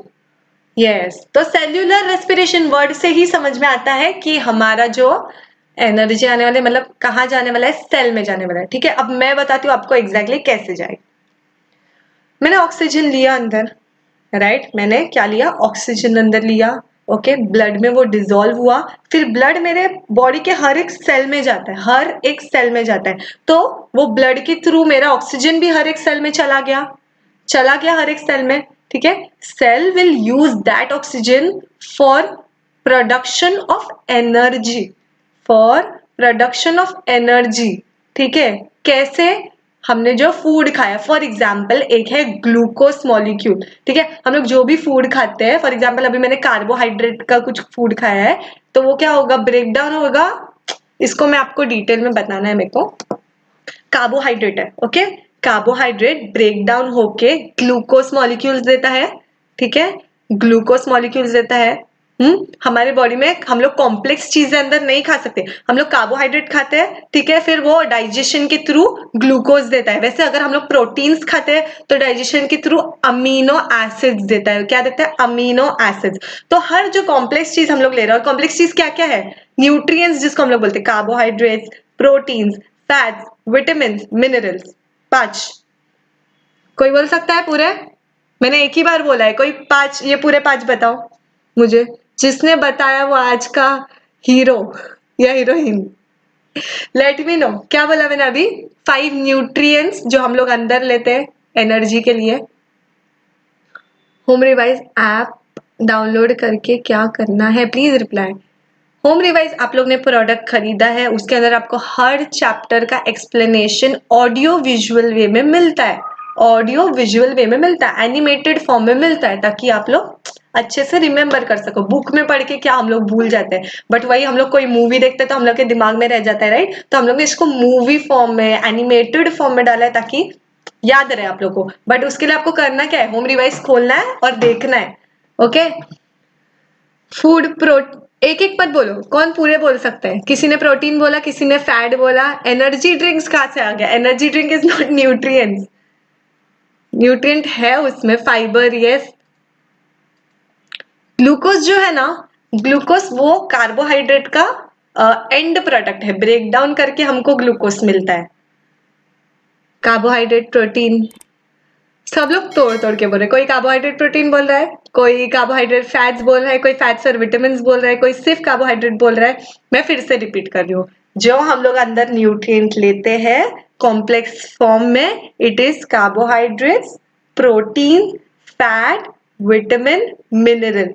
Speaker 2: Yes, तो सेल्यूलर रेस्पिरेशन वर्ड से ही समझ में आता है कि हमारा जो एनर्जी आने वाले, मतलब कहाँ जाने वाला है? सेल में जाने वाला है। ठीक है, अब मैं बताती हूँ आपको एग्जैक्टली कैसे जाएगा। मैंने ऑक्सीजन लिया अंदर, राइट मैंने क्या लिया? ऑक्सीजन अंदर लिया। ओके, ब्लड में वो डिसॉल्व हुआ, फिर ब्लड मेरे बॉडी के हर एक सेल में जाता है, हर एक सेल में जाता है। तो वो ब्लड के थ्रू मेरा ऑक्सीजन भी हर एक सेल में चला गया हर एक सेल में। ठीक है, cell will use that oxygen for production of energy, ठीक है, कैसे? हमने जो फूड खाया, फॉर एग्जाम्पल एक है ग्लूकोज मॉलिक्यूल। ठीक है, हम लोग जो भी फूड खाते हैं, फॉर एग्जाम्पल अभी मैंने कार्बोहाइड्रेट का कुछ फूड खाया है, तो वो क्या होगा? ब्रेक डाउन होगा। इसको मैं आपको डिटेल में बताना है मेरे को। कार्बोहाइड्रेट है, ओके, कार्बोहाइड्रेट ब्रेक डाउन होके ग्लूकोज मॉलिक्यूल्स देता है। ठीक है, ग्लूकोज मॉलिक्यूल्स देता है। हमारे बॉडी में हम लोग कॉम्प्लेक्स चीजें अंदर नहीं खा सकते, हम लोग कार्बोहाइड्रेट खाते हैं। ठीक है, फिर वो डाइजेशन के थ्रू ग्लूकोज देता है। वैसे अगर हम लोग प्रोटीन्स खाते हैं तो डाइजेशन के थ्रू अमीनो एसिड्स देता है। क्या देता है? Amino acids. तो हर जो कॉम्प्लेक्स चीज हम लोग ले रहे हैं, और कॉम्प्लेक्स चीज क्या क्या है? न्यूट्रिएंट्स, जिसको हम लोग बोलते हैं carbohydrates, proteins, fats, vitamin, minerals. 5 कोई बोल सकता है पूरे? मैंने एक ही बार बोला है, कोई 5, ये पूरे 5 बताओ मुझे। जिसने बताया वो आज का हीरो या हीरोइन। लेट मी नो, क्या बोला मैंने अभी? 5 न्यूट्रिएंट्स जो हम लोग अंदर लेते हैं एनर्जी के लिए। होम रिवाइज ऐप डाउनलोड करके क्या करना है? Please reply. होम रिवाइज आप लोग ने प्रोडक्ट खरीदा है, उसके अंदर आपको हर चैप्टर का एक्सप्लेनेशन ऑडियो विजुअल वे में मिलता है, एनिमेटेड फॉर्म में मिलता है, ताकि आप लोग अच्छे से रिमेम्बर कर सको। बुक में पढ़ के क्या हम लोग भूल जाते हैं, बट वही हम लोग कोई मूवी देखते हैं तो हम लोग के दिमाग में रह जाता है, राइट? तो हम लोग ने इसको मूवी फॉर्म में, एनिमेटेड फॉर्म में डाला है ताकि याद रहे आप लोग को। बट उसके लिए आपको करना क्या है? होम रिवाइज खोलना है और देखना है। ओके, एक एक पद बोलो। कौन पूरे बोल सकते हैं? किसी ने प्रोटीन बोला, किसी ने फैट बोला। एनर्जी ड्रिंक्स कहाँ से आ गया? Energy drink is not nutrients, nutrient है उसमें, फाइबर, यस। ग्लूकोज जो है ना, ग्लूकोज वो कार्बोहाइड्रेट का एंड प्रोडक्ट है, ब्रेक डाउन करके हमको ग्लूकोज मिलता है। कार्बोहाइड्रेट, प्रोटीन, सब लोग तोड़ तोड़ के बोल रहे हैं। कोई कार्बोहाइड्रेट प्रोटीन बोल रहा है, कोई कार्बोहाइड्रेट फैट्स बोल रहा है, कोई फैट्स और विटामिन बोल रहा है, कोई सिर्फ कार्बोहाइड्रेट बोल रहा है। मैं फिर से रिपीट कर रही हूँ, जो हम लोग अंदर न्यूट्रिएंट लेते हैं कॉम्प्लेक्स फॉर्म में, it is carbohydrates, protein, fat, vitamin, mineral.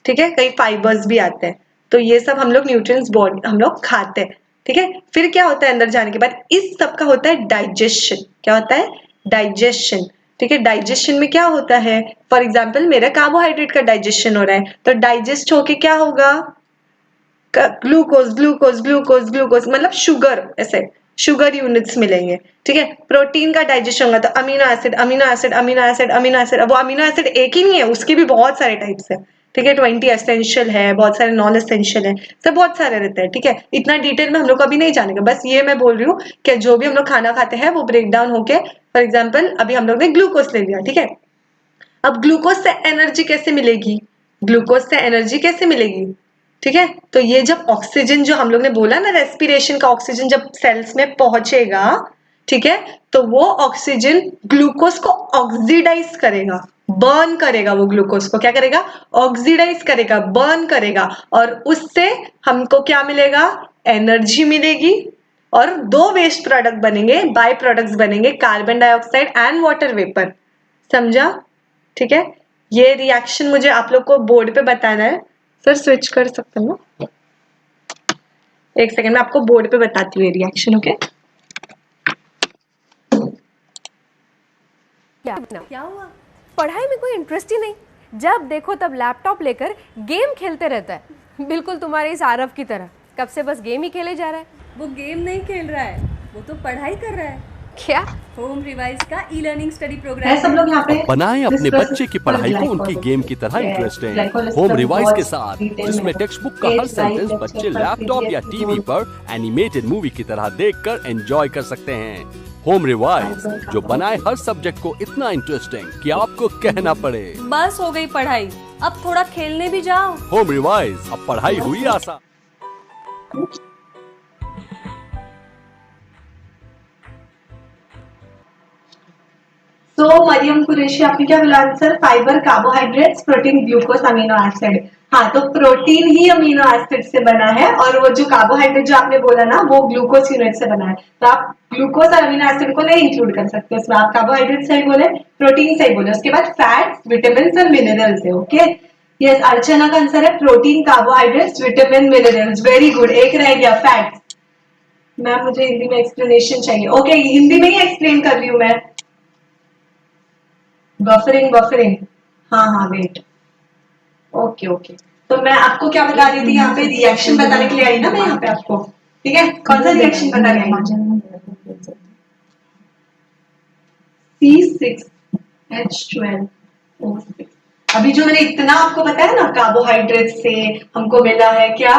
Speaker 2: ठीक है, कई फाइबर्स भी आते हैं। तो ये सब हम लोग न्यूट्रिएंट्स बॉडी हम लोग खाते हैं। ठीक है, फिर क्या होता है अंदर जाने के बाद? इस सब का होता है डाइजेशन। क्या होता है? डाइजेशन। ठीक है, डाइजेशन में क्या होता है? फॉर एग्जाम्पल मेरा कार्बोहाइड्रेट का डाइजेशन हो रहा है, तो डाइजेस्ट होके क्या होगा? ग्लूकोज ग्लूकोज ग्लूकोज ग्लूकोज, मतलब शुगर, ऐसे शुगर यूनिट्स मिलेंगे। ठीक है, प्रोटीन का डाइजेशन होगा तो amino acid amino acid amino acid amino acid. अब वो अमीनो एसिड एक ही नहीं है, उसके भी बहुत सारे टाइप्स है। ठीक है, 20 एसेंशियल है, बहुत सारे नॉन एसेंशियल है, सब बहुत सारे रहते हैं। ठीक है, इतना डिटेल में हम लोग अभी नहीं जानेंगे, बस ये मैं बोल रही हूँ कि जो भी हम लोग खाना खाते हैं वो ब्रेक डाउन होके, फॉर एग्जाम्पल अभी हम लोग ने ग्लूकोज ले लिया। ठीक है, अब ग्लूकोज से एनर्जी कैसे मिलेगी? ठीक है, तो ये जब ऑक्सीजन जो हम लोग ने बोला ना, रेस्पिरेशन का ऑक्सीजन जब सेल्स में पहुंचेगा, ठीक है, तो वो ऑक्सीजन ग्लूकोज को ऑक्सीडाइज करेगा, बर्न करेगा, वो ग्लूकोज को क्या करेगा, ऑक्सीडाइज करेगा, बर्न करेगा, और उससे हमको क्या मिलेगा, एनर्जी मिलेगी, और दो वेस्ट प्रोडक्ट बनेंगे, बाय प्रोडक्ट्स बनेंगे, carbon dioxide and water vapour. समझा? ठीक है, ये रिएक्शन मुझे आप लोग को बोर्ड पे बताना है। सर स्विच कर सकते हैं ना, एक सेकंड में आपको बोर्ड पे बताती हूँ ये रिएक्शन। ओके,
Speaker 4: क्या हुआ? पढ़ाई में कोई इंटरेस्ट ही नहीं, जब देखो तब लैपटॉप लेकर गेम खेलते रहता है, बिल्कुल तुम्हारे इस आरव की तरह, कब से बस गेम ही खेले जा रहा है।
Speaker 6: वो गेम नहीं खेल रहा है, वो तो पढ़ाई कर रहा है।
Speaker 4: क्या?
Speaker 6: होम रिवाइज का ई लर्निंग स्टडी
Speaker 2: है
Speaker 6: प्रोग्राम।
Speaker 2: सब लोग यहाँ पे
Speaker 5: बनाएं अपने बच्चे की पढ़ाई को उनकी गेम की तरह इंटरेस्टिंग होम रिवाइज के साथ, जिसमें टेक्स्ट बुक का हर सेंटेंस बच्चे लैपटॉप या टीवी पर एनिमेटेड मूवी की तरह देखकर एंजॉय कर सकते हैं। होम रिवाइज जो बनाए हर सब्जेक्ट को इतना इंटरेस्टिंग कि आपको कहना पड़े
Speaker 4: बस हो गई पढ़ाई, अब थोड़ा खेलने भी जाओ।
Speaker 5: होम रिवाइज, अब पढ़ाई हुई आसान।
Speaker 2: तो मरियम कुरैशी आपने क्या बोला answer, fibre, carbohydrates, protein, glucose, amino acid. हाँ, तो प्रोटीन ही अमीनो एसिड से बना है, और वो जो कार्बोहाइड्रेट जो आपने बोला ना, वो ग्लूकोज यूनिट से बना है, तो आप ग्लूकोज और अमीनो एसिड को नहीं इंक्लूड कर सकते उसमें, आप कार्बोहाइड्रेट सही बोले, प्रोटीन सही बोले, उसके बाद फैट्स, विटामिन और मिनरल्स है। ओके, यस, अर्चना का आंसर है protein, carbohydrates, vitamin, minerals. Very good, एक रह गया फैट्स। मैम मुझे हिंदी में एक्सप्लेनेशन चाहिए। ओके, हिंदी में ही एक्सप्लेन कर रही हूँ मैं। बफरिंग, हाँ, वेट, ओके, तो मैं आपको क्या बता रही थी, यहाँ पे रिएक्शन बताने के लिए आई ना मैं यहाँ पे आपको, ठीक है, कौन सा रिएक्शन बताने आई, C6H12O6। अभी जो मैंने इतना आपको बताया ना, कार्बोहाइड्रेट से हमको मिला है क्या,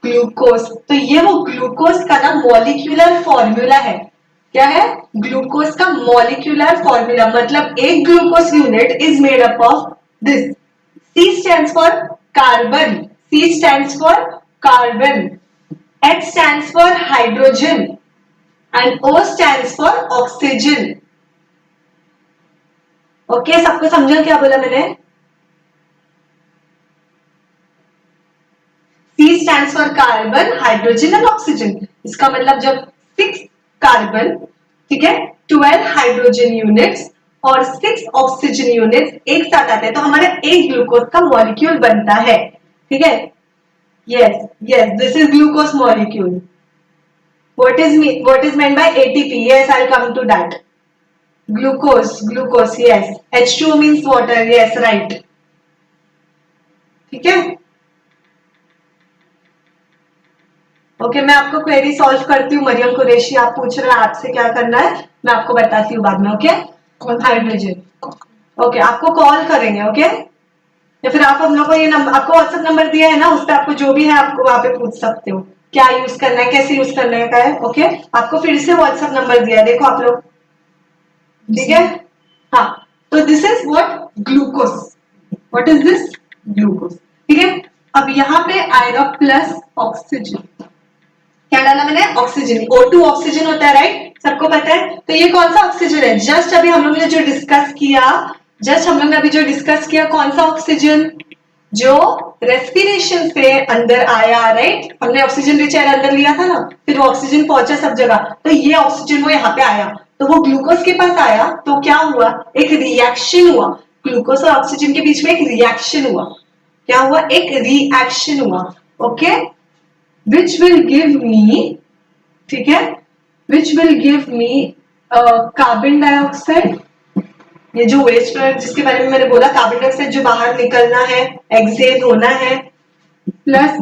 Speaker 2: ग्लूकोज, तो ये वो ग्लूकोज का ना मॉलिक्यूलर फॉर्मूला है। क्या है? ग्लूकोज का मॉलिक्यूलर फॉर्मूला, मतलब एक glucose unit is made up of this. C stands for carbon, C stands for carbon, H stands for hydrogen and O stands for oxygen. Okay, सबको समझा क्या बोला मैंने? C stands for carbon, hydrogen and oxygen. इसका मतलब जब 6 carbon, ठीक है, 12 हाइड्रोजन यूनिट्स और 6 ऑक्सीजन यूनिट्स एक साथ आते हैं, तो हमारा एक ग्लूकोज का मॉलिक्यूल बनता है। ठीक है, yes, this is glucose molecule. what is meant by ATP? Yes, I'll come to that. Glucose, yes. H2O means water, yes, right. ठीक है, ओके, मैं आपको क्वेरी सॉल्व करती हूँ। मरियम कुरैशी आप पूछ रहे हैं आपसे क्या करना है, मैं आपको बताती हूँ बाद में। ओके, हाइड्रोजन, ओके, आपको कॉल करेंगे। ओके, या फिर आप हम लोग को ये नंबर, आपको व्हाट्सएप नंबर दिया है ना, उस पर आपको जो भी है आपको वहां पे पूछ सकते हो, क्या यूज करना है, कैसे यूज करने का है। ओके, आपको फिर से व्हाट्सएप नंबर दिया है, देखो आप लोग, ठीक है। हाँ, तो this is what, glucose. What is this, glucose. ठीक है, अब यहाँ पे आएगा प्लस ऑक्सीजन। क्या डाला मैंने, ऑक्सीजन। O2 ऑक्सीजन होता है, राइट, सबको पता है। तो ये कौन सा ऑक्सीजन है, जस्ट अभी हम लोग ने जो डिस्कस किया, कौन सा ऑक्सीजन, जो रेस्पिरेशन से अंदर आया, राइट, हमने ऑक्सीजन रिच एयर अंदर लिया था ना, फिर वो ऑक्सीजन पहुंचा सब जगह, तो ये ऑक्सीजन वो यहाँ पे आया, तो वो ग्लूकोज के पास आया, तो क्या हुआ, एक रिएक्शन हुआ, ग्लूकोज और ऑक्सीजन के बीच में एक रिएक्शन हुआ। क्या हुआ, एक रिएक्शन हुआ। Okay, which will give me, ठीक है, which will give me carbon dioxide, ये जो वेस्ट प्रोडक्ट जिसके बारे में मैंने बोला, कार्बन डाइऑक्साइड जो बाहर निकलना है, एक्सेल होना है, प्लस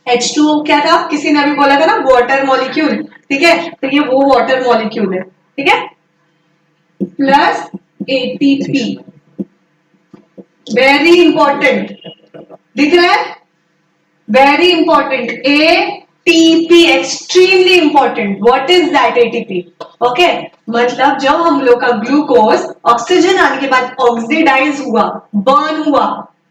Speaker 2: H2O क्या था, किसी ने अभी बोला था ना, वाटर मॉलिक्यूल। ठीक है, तो ये वो वाटर मॉलिक्यूल है। ठीक है, प्लस ATP, वेरी इंपॉर्टेंट, दिख रहा है, very important, ATP, extremely important. What is that, ATP? Okay, मतलब जब हम लोग का ग्लूकोज ऑक्सीजन आने के बाद ऑक्सीडाइज हुआ, बर्न हुआ,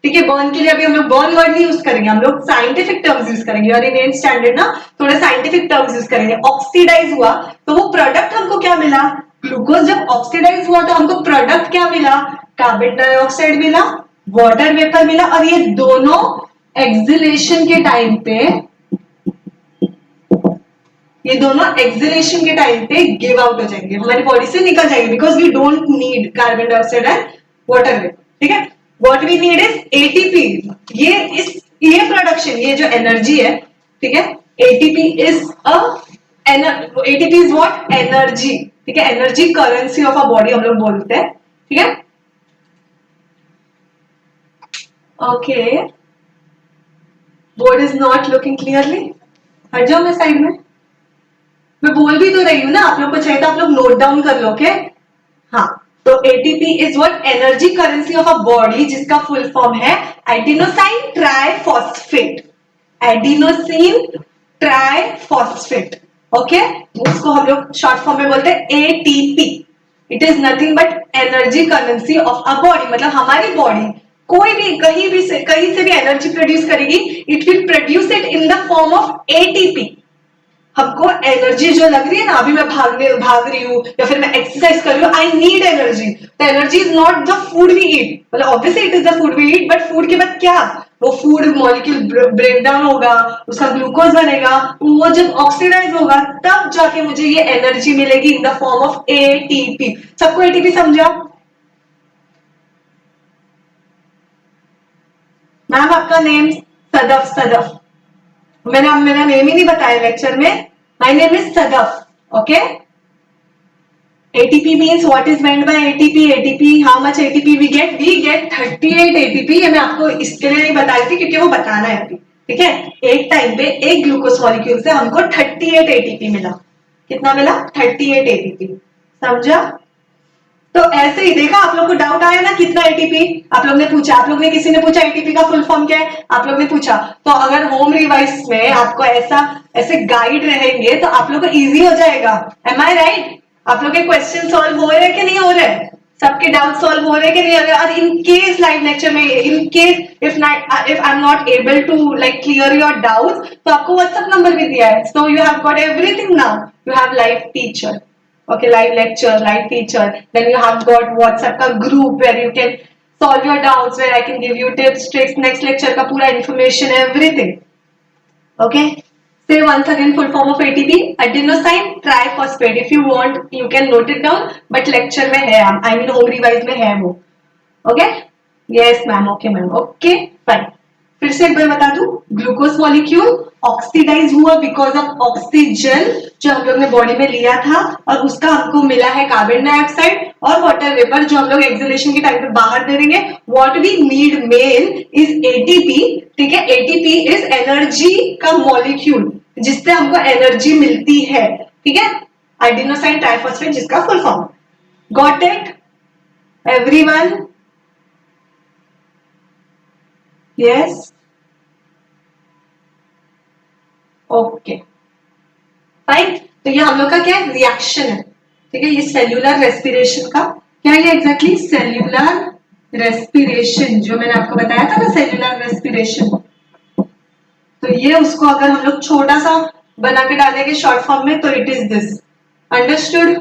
Speaker 2: ठीक है। बर्न के लिए अभी हम लोग बर्न वर्ड नहीं यूज करेंगे, हम लोग साइंटिफिक टर्म्स यूज करेंगे और इन 8th स्टैंडर्ड ना थोड़ा साइंटिफिक टर्म्स यूज करेंगे। ऑक्सीडाइज हुआ तो वो प्रोडक्ट हमको क्या मिला, ग्लूकोज जब ऑक्सीडाइज हुआ तो हमको प्रोडक्ट क्या मिला, कार्बन डाइऑक्साइड मिला, वाटर वेपर मिला, और ये दोनों एक्सिलेशन के टाइम पे, ये दोनों एक्सिलेशन के टाइम पे गिव आउट हो जाएंगे, हमारी बॉडी से निकल जाएंगे, because we don't need carbon dioxide and water vapour. ठीक है, what we need is ATP. ये प्रोडक्शन, ये जो एनर्जी है, ठीक है, एटीपी इज व्हाट, एनर्जी। ठीक है, energy currency of a body हम लोग बोलते हैं। ठीक है, okay, board is not looking clearly, हट जाओ मैं साइड में, मैं बोल भी तो रही हूं ना, आप लोग को चाहिए तो आप लोग नोट डाउन कर लो। ओके, हाँ, तो ATP is what, energy currency of a body, जिसका फुल फॉर्म है adenosine triphosphate, adenosine triphosphate. Okay, उसको हम लोग शॉर्ट फॉर्म में बोलते हैं ATP. It is nothing but energy currency of a body, मतलब हमारी बॉडी कोई भी कहीं से भी एनर्जी प्रोड्यूस करेगी, it will produce it in the form of ATP. हमको एनर्जी जो लग रही है ना, अभी मैं भाग रही हूँ या फिर मैं एक्सरसाइज कर रही हूँ, आई नीड एनर्जी। तो energy is not the food we eat, मतलब obviously it is the food we eat, but food के बाद क्या, वो फूड मॉलिक्यूल ब्रेक डाउन होगा, उसका ग्लूकोज बनेगा, वो जब ऑक्सीडाइज होगा तब जाके मुझे ये एनर्जी मिलेगी in the form of ATP. सबको एटीपी समझा? मैम आपका नेम? सदफ। सदफ, मैंने मेरा नेम ही नहीं बताया लेक्चर में, my name is Sadaf. Okay, ATP means what is meant by ATP? ATP, how much ATP we get? We get 38 ATP। ये मैं आपको इसके लिए नहीं बता रही थी क्योंकि वो बताना है अभी। ठीक है, एक टाइम पे एक ग्लूकोज मॉलिक्यूल से हमको 38 ATP मिला। कितना मिला? 38 ATP। समझा? तो ऐसे ही देखा, आप लोग को डाउट आया ना कितना एटीपी, आप लोग ने पूछा, आप लोग ने किसी ने पूछा एटीपी का फुल फॉर्म क्या है, आप लोग ने पूछा, तो अगर होम रिवाइज में आपको ऐसे गाइड रहेंगे तो आप लोग को इजी हो जाएगा। एम आई राइट? आप लोग के क्वेश्चन सॉल्व हो रहे कि नहीं हो रहे, सबके डाउट सॉल्व हो रहे कि नहीं? अगर इन केस लाइव लेक्चर में, in case if I am not able to like clear your doubt, तो आपको व्हाट्सएप नंबर भी दिया है, so you have got everything now, you have live teacher. Okay, live lecture, live teacher. Then you have got WhatsApp का group where you can solve your doubts, where I can give you tips, tricks, next lecture का पूरा information, everything. Okay. Say once again full form of ATP, adenosine triphosphate. If you want, you can note it down. But lecture में है, I mean home revise में है वो. Okay? Yes, ma'am. Okay, ma'am. Okay, fine. फिर से एक बार बता दूं, ग्लूकोज मॉलिक्यूल ऑक्सीडाइज हुआ बिकॉज ऑफ ऑक्सीजन जो हम लोग ने बॉडी में लिया था, और उसका हमको मिला है कार्बन डाइऑक्साइड और वाटर वेपर जो हम लोग एक्सलेशन के टाइम पे बाहर दे देंगे। What we need main is ATP. ठीक है, एटीपी इज एनर्जी का मॉलिक्यूल जिससे हमको एनर्जी मिलती है। ठीक है, एडिनोसाइन ट्राइफॉस्फेट जिसका full form. Got it everyone? Yes, okay, fine. तो ये हम लोग का क्या है, रिएक्शन है। ठीक है, ये सेल्यूलर रेस्पिरेशन का क्या है एग्जैक्टली, सेल्यूलर रेस्पिरेशन जो मैंने आपको बताया था ना, सेल्यूलर रेस्पिरेशन। तो ये उसको अगर हम लोग छोटा सा बना के डालेंगे शॉर्ट फॉर्म में, तो इट इज दिस। अंडरस्टूड?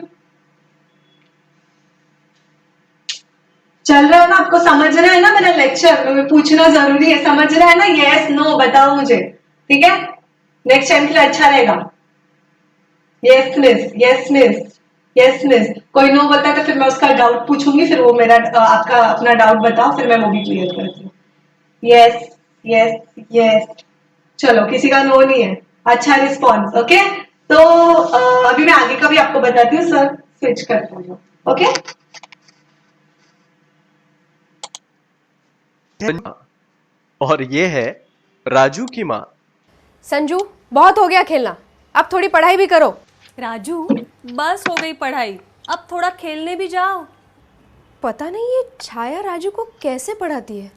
Speaker 2: चल रहा है ना, आपको समझ रहा है ना मेरा लेक्चर? में पूछना जरूरी है, समझ रहा है ना? यस नो बताओ मुझे। ठीक है, नेक्स्ट टाइम के लिए अच्छा रहेगा। Yes miss, yes miss, yes miss. कोई नो बोलता है तो फिर मैं उसका डाउट पूछूंगी, फिर वो मेरा आपका अपना डाउट बताओ, फिर मैं वो भी क्लियर करती हूँ। Yes yes yes. चलो, किसी का नो नहीं है, अच्छा रिस्पॉन्स। ओके, तो अभी मैं आगे का भी आपको बताती हूँ। सर स्विच करता हूँ। ओके,
Speaker 7: और ये है राजू की माँ।
Speaker 4: संजू, बहुत हो गया खेलना, अब थोड़ी पढ़ाई भी करो।
Speaker 6: राजू, बस हो गई पढ़ाई, अब थोड़ा खेलने भी जाओ।
Speaker 4: पता नहीं ये छाया राजू को कैसे पढ़ाती है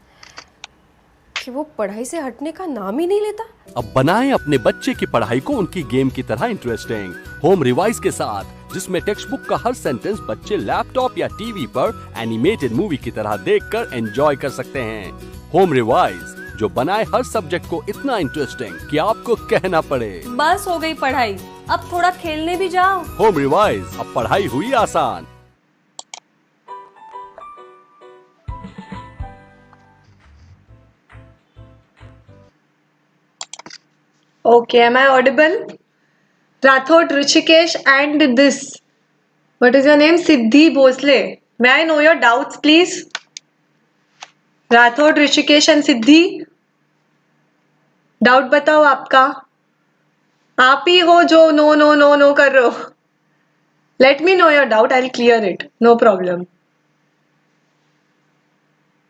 Speaker 4: कि वो पढ़ाई से हटने का नाम ही नहीं लेता।
Speaker 5: अब बनाएं अपने बच्चे की पढ़ाई को उनकी गेम की तरह इंटरेस्टिंग होम रिवाइज के साथ, जिसमें टेक्स्ट बुक का हर सेंटेंस बच्चे लैपटॉप या टीवी पर एनिमेटेड मूवी की तरह देखकर एंजॉय कर सकते हैं। होम रिवाइज, जो बनाए हर सब्जेक्ट को इतना इंटरेस्टिंग कि आपको कहना पड़े।
Speaker 6: बस हो गई पढ़ाई, अब थोड़ा खेलने भी जाओ।
Speaker 5: होम रिवाइज, अब पढ़ाई हुई आसान।
Speaker 2: Okay, am I audible? Rathod Rishikesh and this. What is your name? Siddhi Bhosle. May I know your doubts, please? Rathod Rishikesh and Siddhi. Doubt बताओ आपका। आप ही हो जो नो नो नो नो कर रहे हो। Let me know your doubt, I will clear it, no problem.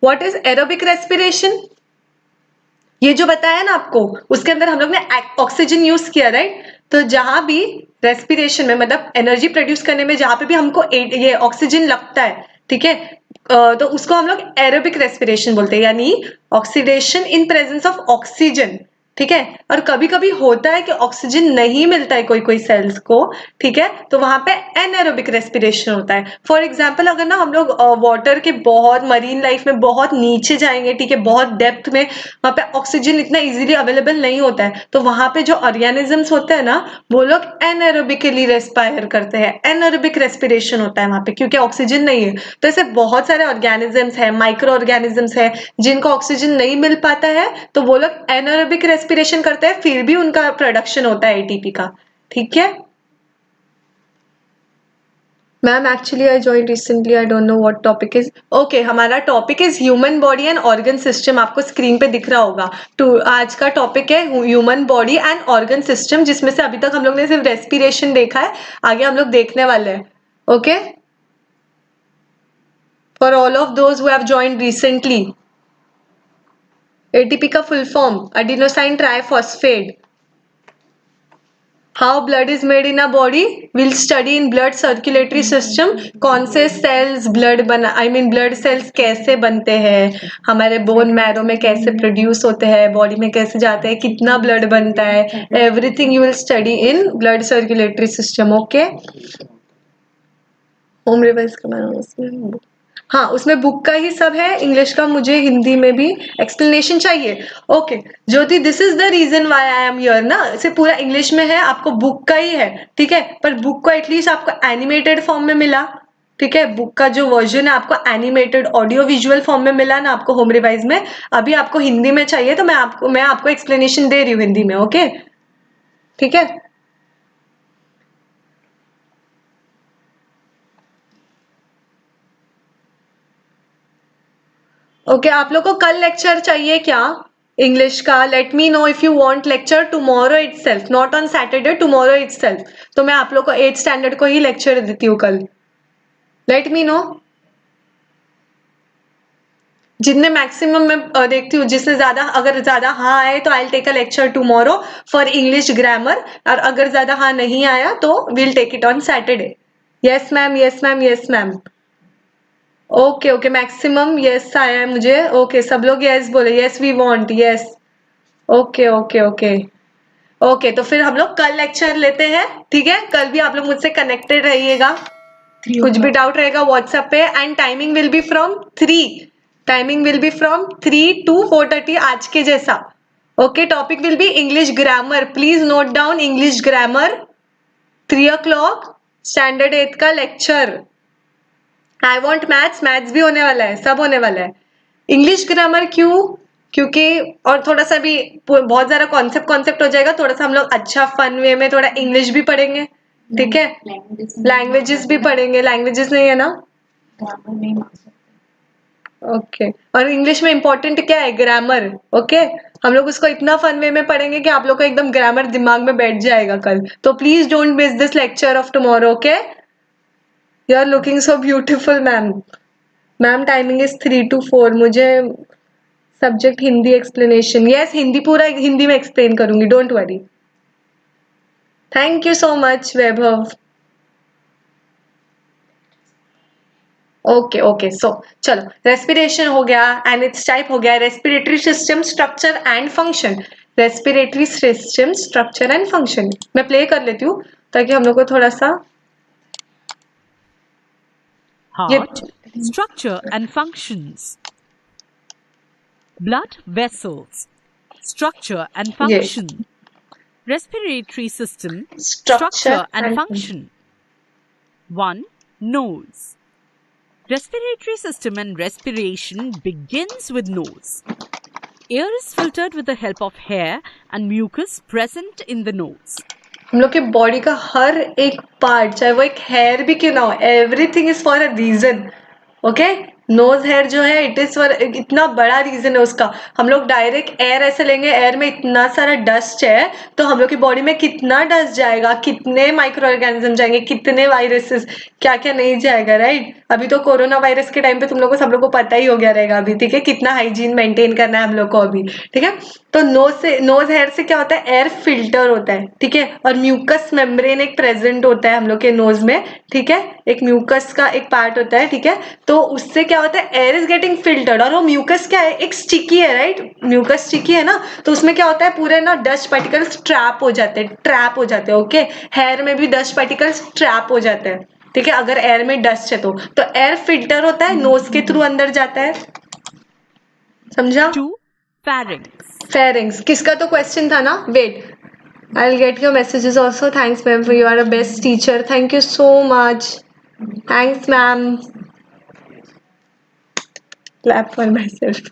Speaker 2: What is aerobic respiration? ये जो बताया ना आपको, उसके अंदर हम लोग ने ऑक्सीजन यूज किया, राइट? तो जहां भी रेस्पिरेशन में, मतलब एनर्जी प्रोड्यूस करने में जहां पे भी हमको ये ऑक्सीजन लगता है, ठीक है, तो उसको हम लोग एरोबिक रेस्पिरेशन बोलते हैं, यानी oxidation in presence of oxygen, ठीक है। और कभी कभी होता है कि ऑक्सीजन नहीं मिलता है कोई कोई सेल्स को, ठीक है, तो वहां पे एनएरोबिक रेस्पिरेशन होता है। फॉर एग्जांपल, अगर ना हम लोग वाटर के बहुत, मरीन लाइफ में बहुत नीचे जाएंगे, ठीक है, बहुत डेप्थ में, वहां पे ऑक्सीजन इतना इजीली अवेलेबल नहीं होता है, तो वहां पे जो ऑर्गेनिजम्स होते हैं ना, वो लोग एनएरोबिकली रेस्पायर करते हैं, एनएरोबिक रेस्पिरेशन होता है वहां पे, क्योंकि ऑक्सीजन नहीं है। तो ऐसे बहुत सारे ऑर्गेनिजम्स है, माइक्रो ऑर्गेनिजम्स है, जिनको ऑक्सीजन नहीं मिल पाता है, तो वो लोग एनएरोबिक रेस्पिरेशन करते हैं, फिर भी उनका प्रोडक्शन होता है एटीपी का, ठीक है। Ma'am actually I joined recently, I don't know what topic is. Okay, हमारा topic is human body and organ system, आपको स्क्रीन पे दिख रहा होगा। आज का टॉपिक है human body and organ system, जिसमें से अभी तक हम लोग ने सिर्फ रेस्पिरेशन देखा है, आगे हम लोग देखने वाले हैं। Okay, for all of those who have joined recently, ATP का full form adenosine triphosphate. How blood is made in a body, will study in blood circulatory system. कौन से सेल्स ब्लड बना, आई मीन ब्लड सेल्स कैसे बनते हैं, हमारे bone marrow में कैसे प्रोड्यूस होते हैं, बॉडी में कैसे जाते हैं, कितना ब्लड बनता है, everything you will study in blood circulatory system. Okay, home revise करना उसमें, हाँ उसमें बुक का ही सब है, इंग्लिश का मुझे हिंदी में भी एक्सप्लेनेशन चाहिए। Okay Jyoti, this is the reason why I am here ना, इसे पूरा इंग्लिश में है, आपको बुक का ही है, ठीक है, पर बुक को एटलीस्ट आपको एनिमेटेड फॉर्म में मिला, ठीक है, बुक का जो वर्जन है आपको एनिमेटेड ऑडियो विजुअल फॉर्म में मिला ना आपको होम रिवाइज में। अभी आपको हिंदी में चाहिए, तो मैं आपको एक्सप्लेनेशन दे रही हूँ हिंदी में। ओके ठीक है, ओके आप लोग को कल लेक्चर चाहिए क्या इंग्लिश का? Late me know if you want lecture tomorrow itself, not on Saturday, tomorrow itself. तो मैं आप लोग को 8th स्टैंडर्ड को ही लेक्चर देती हूँ कल। लेट मी नो, जितने मैक्सिमम मैं देखती हूँ, जिससे ज्यादा, अगर ज्यादा हाँ आए तो I take a lecture tomorrow for English grammar, और अगर ज्यादा हाँ नहीं आया तो will take it on Saturday. Yes ma'am, yes ma'am, yes ma'am. Okay okay, maximum yes आया है मुझे। ओके सब लोग यस बोले, yes we want, yes. Okay okay okay okay, तो फिर हम लोग कल लेक्चर लेते हैं, ठीक है। कल भी आप लोग मुझसे कनेक्टेड रहिएगा, कुछ भी डाउट रहेगा व्हाट्सएप पे, and timing will be from 3 to 4:30 आज के जैसा। Okay, topic will be English grammar, please note down English grammar, 3 o'clock standard 8 का लेक्चर। आई वॉन्ट मैथ्स भी होने वाला है, सब होने वाला है। इंग्लिश ग्रामर क्यों? क्योंकि और थोड़ा सा भी बहुत ज्यादा कॉन्सेप्ट हो जाएगा, थोड़ा सा हम लोग अच्छा फन वे में थोड़ा इंग्लिश भी पढ़ेंगे, ठीक है, लैंग्वेजेस भी पढ़ेंगे। लैंग्वेजेस नहीं है ना, ओके और इंग्लिश में इंपॉर्टेंट क्या है? ग्रामर। ओके हम लोग उसको इतना फन वे में पढ़ेंगे कि आप लोग को एकदम ग्रामर दिमाग में बैठ जाएगा कल। तो please don't miss this lecture of tomorrow. Okay, you are looking so beautiful ma'am. Ma'am timing is 3 to 4। मुझे subject Hindi explanation, yes Hindi पूरा हिंदी में एक्सप्लेन करूंगी, don't worry. Thank you so much Vaibhav. Okay okay, so चलो respiration हो गया and its type हो गया, respiratory system structure and function. Respiratory system structure and function मैं प्ले कर लेती हूँ ताकि हम लोग को थोड़ा सा
Speaker 1: Heart, structure and functions. blood vessels, structure and function. Respiratory system, structure and function. 1. Nose. Respiratory system and respiration begins with nose. Air is filtered with the help of hair and mucus present in the nose.
Speaker 2: हम लोग के body का हर एक part, चाहे वो एक hair भी क्यों ना हो, everything is for a reason. Okay, nose hair जो है इट इज फॉर, इतना बड़ा रीजन है उसका. हम लोग डायरेक्ट एयर ऐसे लेंगे, एयर में इतना सारा डस्ट है, तो हम लोग की बॉडी में कितना डस्ट जाएगा, कितने माइक्रो ऑर्गेनिज्म जाएंगे, कितने वायरसेस, क्या क्या नहीं जाएगा, राइट. अभी तो कोरोना वायरस के टाइम पे तुम लोग को, सब लोग को पता ही हो गया रहेगा अभी, ठीक है, कितना हाइजीन मेंटेन करना है हम लोग को अभी, ठीक है. तो नोज हेयर से क्या होता है, एयर फिल्टर होता है, ठीक है, और म्यूकस मेम्ब्रेन एक प्रेजेंट होता है हम लोग के नोज में, ठीक है, एक म्यूकस का एक पार्ट होता है, ठीक है. तो उससे क्या होता है, एयर इज गेटिंग फिल्टर्ड, और वो म्यूकस क्या है, एक स्टिकी है, राइट. म्यूकस स्टिकी है ना, तो उसमें क्या होता है, पूरे ना डस्ट पार्टिकल्स ट्रैप हो जाते हैं. ओके, हेयर में भी डस्ट पार्टिकल्स ट्रैप हो जाते हैं, ठीक है, अगर एयर में डस्ट है तो एयर फिल्टर होता है, नोज के थ्रू अंदर जाता है. समझा?
Speaker 1: 2. Pharynx.
Speaker 2: फेरिंग्स, किसका तो क्वेश्चन था ना. Wait, I will get your messages also. Thanks ma'am for you are a best teacher. Thank you so much. Thanks ma'am. Clap for myself.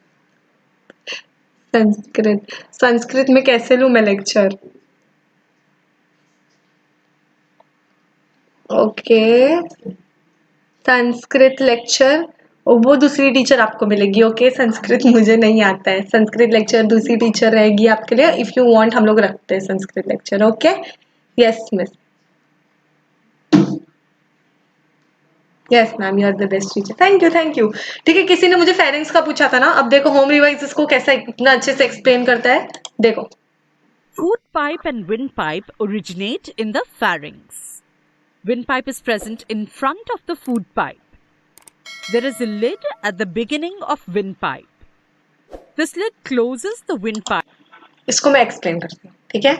Speaker 2: Sanskrit में कैसे लूँ मैं लेक्चर? ओके, संस्कृत लेक्चर वो दूसरी टीचर आपको मिलेगी. ओके, संस्कृत मुझे नहीं आता है, संस्कृत लेक्चर दूसरी टीचर रहेगी आपके लिए. इफ यू वांट हम लोग रखते हैं Sanskrit lecture. Okay, yes miss, yes ma'am, you are the best teacher. Thank you. ठीक है, किसी ने मुझे फेरिंग्स का पूछा था ना. अब देखो होम रिवाइज इसको कैसा इतना अच्छे से एक्सप्लेन करता है. देखो,
Speaker 1: Food pipe and windpipe originate in the pharynx. Windpipe is present in front of the food pipe. There is a lid at the beginning of windpipe. This lid closes the windpipe.
Speaker 2: इसको मैं explain करती हूँ, ठीक है.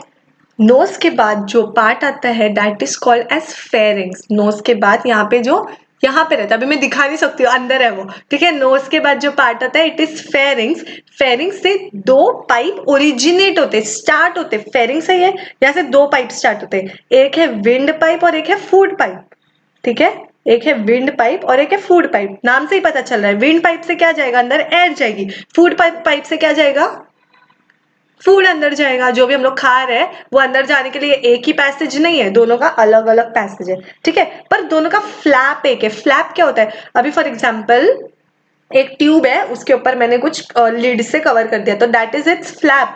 Speaker 2: Knows के बाद जो part आता है that is called as pharynx. Nose के बाद यहाँ पे जो यहाँ पे रहता है, अभी मैं दिखा नहीं सकती हूँ, अंदर है वो, ठीक है. नोज के बाद जो पार्ट आता है इट इज फेरिंग्स. फेरिंग्स से दो पाइप ओरिजिनेट होते, स्टार्ट होते. फेरिंग्स है ये, यहाँ से दो पाइप स्टार्ट होते हैं. एक है विंड पाइप और एक है फूड पाइप, ठीक है. एक है विंड पाइप और एक है फूड पाइप. नाम से ही पता चल रहा है, विंड पाइप से क्या जाएगा, अंदर एयर जाएगी. फूड पाइप से क्या जाएगा, फूड अंदर जाएगा. जो भी हम लोग खा रहे हैं वो अंदर जाने के लिए एक ही पैसेज नहीं है, दोनों का अलग अलग पैसेज है, ठीक है. पर दोनों का फ्लैप एक है. फ्लैप क्या होता है, अभी फॉर एग्जाम्पल एक ट्यूब है, उसके ऊपर मैंने कुछ लिड से कवर कर दिया, तो that is it's flap.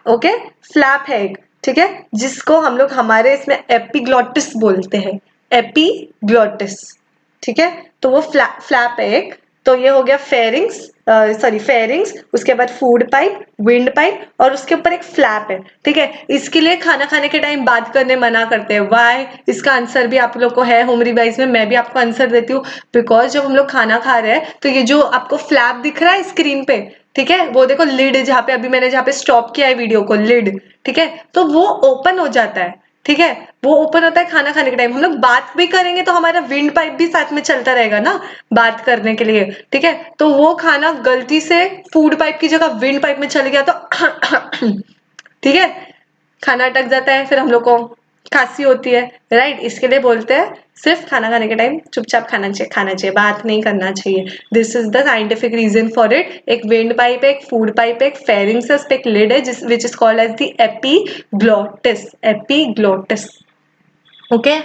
Speaker 2: Okay, flap है एक, ठीक है, जिसको हम लोग हमारे इसमें एपिग्लॉटिस बोलते हैं. एपिग्लॉटिस, ठीक है. तो वो फ्लैप है एक. तो ये हो गया फेरिंग्स, फेरिंग्स. उसके बाद फूड पाइप, विंड पाइप, और उसके ऊपर एक फ्लैप है, ठीक है. इसके लिए खाना खाने के टाइम बात करने मना करते हैं. वाई, इसका आंसर भी आप लोग को है होम रिवाइज में, मैं भी आपको आंसर देती हूँ. बिकॉज जब हम लोग खाना खा रहे हैं तो ये जो आपको फ्लैप दिख रहा है स्क्रीन पे, ठीक है, वो देखो लिड, जहाँ पे अभी मैंने जहाँ पे स्टॉप किया है वीडियो को, लिड, ठीक है, तो वो ओपन हो जाता है, ठीक है. वो ओपन होता है खाना खाने के टाइम. हम लोग बात भी करेंगे तो हमारा विंड पाइप भी साथ में चलता रहेगा ना बात करने के लिए, ठीक है. तो वो खाना गलती से फूड पाइप की जगह विंड पाइप में चल गया तो ठीक है, खाना अटक जाता है, फिर हम लोग को खांसी होती है, राइट. इसके लिए बोलते हैं सिर्फ खाना खाने के टाइम चुपचाप खाना चाहिए, बात नहीं करना चाहिए. This is the scientific reason for it. एक विंड पाइप है, एक फूड पाइप है, एक फेरिंग्स है, एक लिड है, which is called as the epiglottis. Epiglottis, okay.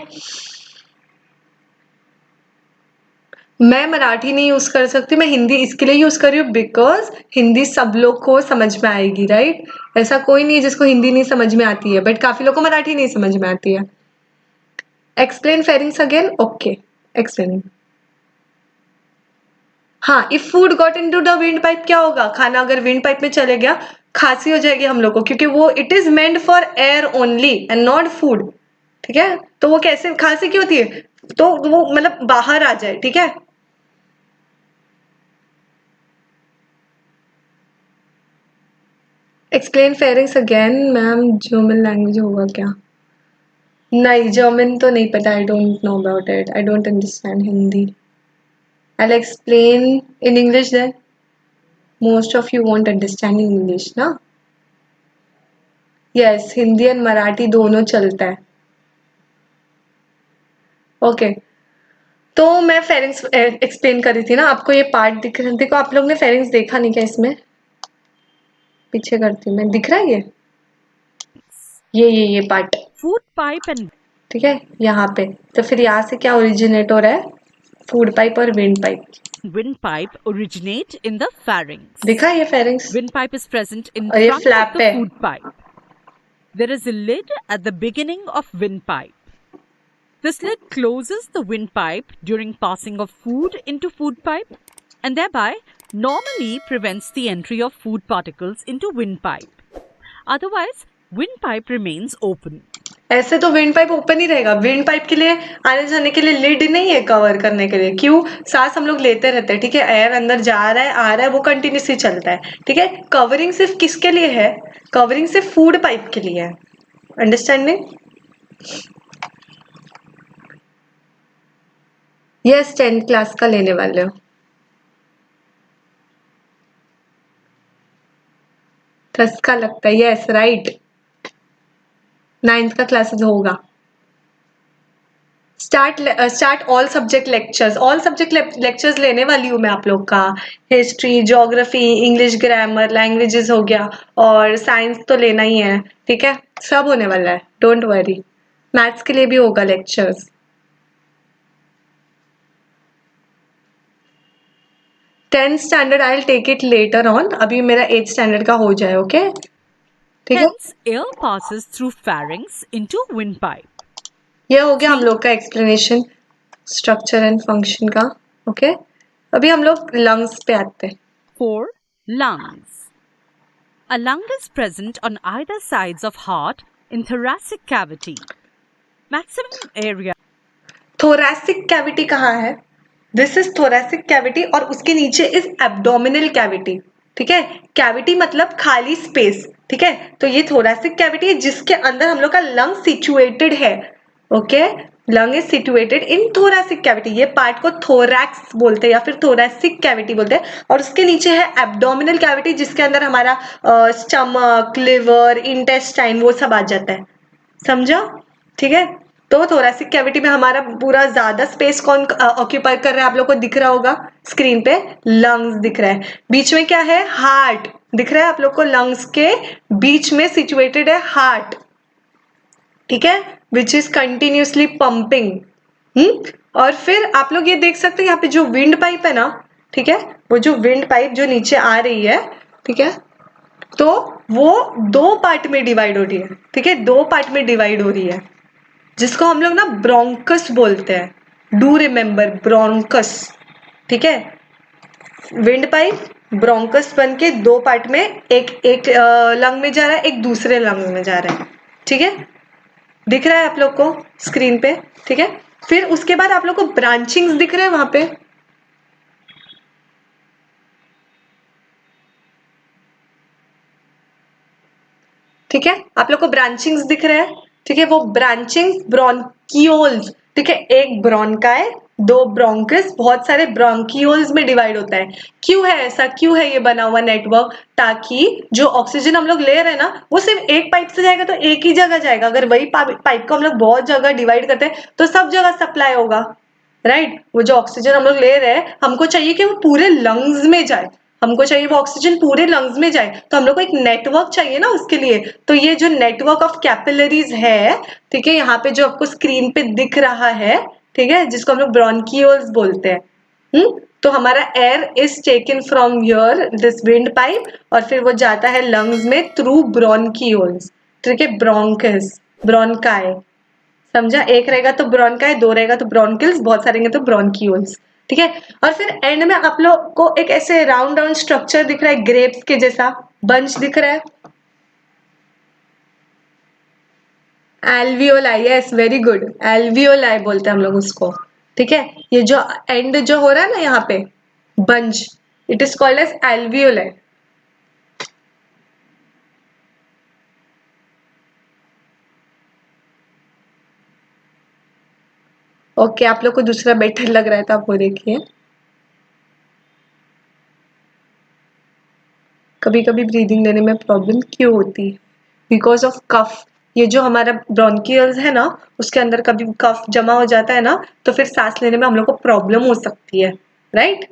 Speaker 2: मैं मराठी नहीं यूज कर सकती, मैं हिंदी इसके लिए यूज कर रही हूँ बिकॉज हिंदी सब लोग को समझ में आएगी, राइट. ऐसा कोई नहीं है जिसको हिंदी नहीं समझ में आती है, बट काफी लोगों को मराठी नहीं समझ में आती है. Explain pharynx again. Okay, explaining. हाँ, if food got into the windpipe क्या होगा, खाना अगर विंड पाइप में चले गया खांसी हो जाएगी हम लोग को, क्योंकि वो it is meant for air only and not food, ठीक है. तो वो कैसे खांसी क्यों होती है, तो वो मतलब बाहर आ जाए, ठीक है. Explain pharynx again ma'am. German language होगा क्या? नहीं, जर्मन तो नहीं पता. I don't know about it. I don't understand Hindi. I will explain in English then. Most of you want understanding English ना? यस, हिंदी एंड मराठी दोनों चलता है। ओके तो मैं फेरिंग्स एक्सप्लेन कर रही थी ना आपको। ये पार्ट दिख रहा, देखो आप लोग ने फेरिंग्स देखा नहीं क्या इसमें? पीछे करती हूँ मैं, दिख रहा है ये पार्ट
Speaker 1: फूड पाइप एंड,
Speaker 2: ठीक है यहाँ पे। तो फिर यहाँ से क्या ओरिजिनेट हो रहा है? फूड पाइप और wind pipe.
Speaker 1: windpipe originate in the pharynx.
Speaker 2: दिखा ये pharynx?
Speaker 1: Windpipe is present in
Speaker 2: और ये
Speaker 1: front of
Speaker 2: फ्लैप
Speaker 1: the
Speaker 2: है।
Speaker 1: food pipe. There is a lid at the beginning of windpipe. This lid closes the windpipe during passing of food into food pipe and thereby normally prevents the entry of food particles into windpipe. Otherwise, windpipe remains open.
Speaker 2: ऐसे तो wind pipe open ही रहेगा। Wind pipe के लिए आने जाने के लिए lid नहीं है कवर करने के लिए। क्यों? सांस हम लोग लेते रहते हैं, ठीक है, एयर अंदर जा रहा है आ रहा है, वो कंटिन्यूसली चलता है, ठीक है। कवरिंग सिर्फ किसके लिए है? कवरिंग सिर्फ फूड पाइप के लिए है। अंडरस्टैंडिंग? यस, 10th क्लास का लेने वाले हो। ठसका लगता है, यस राइट। 9th का क्लासेस होगा। Start all subject lectures. All subject lectures लेने वाली हूँ मैं आप लोग का। History, geography, English grammar, languages हो गया और साइंस तो लेना ही है, ठीक है, सब होने वाला है, डोंट वरी। मैथ्स के लिए भी होगा lectures. Tenth standard I will take it later on, अभी मेरा 8th स्टैंडर्ड का हो जाए, ओके ठीक है।
Speaker 1: Hence, air passes through pharynx into windpipe.
Speaker 2: ये हो गया हम लोग का एक्सप्लेनेशन स्ट्रक्चर एंड फंक्शन का, ओके। अभी हम लोग लंग्स पे आते हैं।
Speaker 1: 4. Lungs. A lung is present on either sides of heart in thoracic cavity. Maximum area.
Speaker 2: Thoracic cavity कहाँ है? दिस इज थोरैसिक कैविटी और उसके नीचे इज एब्डोमिनल कैविटी, ठीक है। कैविटी मतलब खाली स्पेस, ठीक है। तो ये थोरैसिक कैविटी है जिसके अंदर हम लोग का लंग सिचुएटेड है, okay. Lung is situated in thoracic cavity. ये पार्ट को थोरैक्स बोलते हैं या फिर थोरैसिक कैविटी बोलते हैं। और उसके नीचे है एब्डोमिनल कैविटी जिसके अंदर हमारा स्टमक, लिवर, इंटेस्टाइन वो सब आ जाता है, समझा? ठीक है। तो थोरैसिक कैविटी में हमारा पूरा ज्यादा स्पेस कौन ऑक्यूपाई कर रहा है? आप लोग को दिख रहा होगा स्क्रीन पे, लंग्स दिख रहा है। बीच में क्या है? हार्ट दिख रहा है आप लोग को। लंग्स के बीच में सिचुएटेड है हार्ट, ठीक है, विच इज कंटिन्यूसली पंपिंग। और फिर आप लोग ये देख सकते हैं यहाँ पे जो विंड पाइप है ना, ठीक है, वो जो विंड पाइप जो नीचे आ रही है, ठीक है, तो वो 2 पार्ट में डिवाइड हो रही है, ठीक है, 2 पार्ट में डिवाइड हो रही है जिसको हम लोग ना ब्रोंकस बोलते हैं। डू रिमेम्बर ब्रोंकस, ठीक है। विंड पाइप ब्रोंकस बन के 2 पार्ट में, एक लंग में जा रहा है, एक दूसरे लंग में जा रहा है, ठीक है। दिख रहा है आप लोग को स्क्रीन पे, ठीक है। फिर उसके बाद आप लोग को ब्रांचिंग्स दिख रहे हैं वहां पे, ठीक है, आप लोग को ब्रांचिंग्स दिख रहे हैं, ठीक है। वो ब्रांचिंग्स ब्रोंकियोल्स, ठीक है, एक ब्रोंकाई, 2 ब्रोंकस, बहुत सारे ब्रोंकियोल्स में डिवाइड होता है। क्यों है ऐसा? क्यों है ये बना हुआ नेटवर्क? ताकि जो ऑक्सीजन हम लोग ले रहे हैं ना, वो सिर्फ एक पाइप से जाएगा तो एक ही जगह जाएगा। अगर वही पाइप को हम लोग बहुत जगह डिवाइड करते हैं तो सब जगह सप्लाई होगा, राइट। वो जो ऑक्सीजन हम लोग ले रहे हैं, हमको चाहिए कि वो पूरे लंग्स में जाए, हमको चाहिए वो ऑक्सीजन पूरे लंग्स में जाए, तो हम लोग को एक नेटवर्क चाहिए ना उसके लिए। तो ये जो नेटवर्क ऑफ कैपिलरीज है, ठीक है, यहाँ पे जो आपको स्क्रीन पे दिख रहा है, ठीक है, जिसको हम लोग ब्रोंकियोल्स बोलते हैं। तो हमारा air is taken from here this wind pipe और फिर वो जाता है लंग्स में थ्रू ब्रोंकियोल्स, ठीक है, ब्रोंकस, ब्रोंकाई, समझा? एक रहेगा तो ब्रोंकाई, 2 रहेगा तो ब्रोंकिल्स, बहुत सारे रहेंगे तो ब्रोंकियोल्स, ठीक है। और फिर एंड में आप लोग को एक ऐसे राउंड राउंड स्ट्रक्चर दिख रहा है, ग्रेप्स के जैसा बंच दिख रहा है, alveoli, yes very good, alveoli बोलते हैं हम लोग उसको, ठीक है। ये जो एंड जो हो रहा है ना यहाँ पे bunch, it is called as alveoli. Okay, आप लोग को दूसरा बेटर लग रहा है तो आप वो देखिए। कभी कभी ब्रीदिंग लेने में प्रॉब्लम क्यों होती है? Because of cough. ये जो हमारा ब्रोंकियल्स है ना, उसके अंदर कभी कफ जमा हो जाता है ना, तो फिर सांस लेने में हम लोग को प्रॉब्लम हो सकती है, right?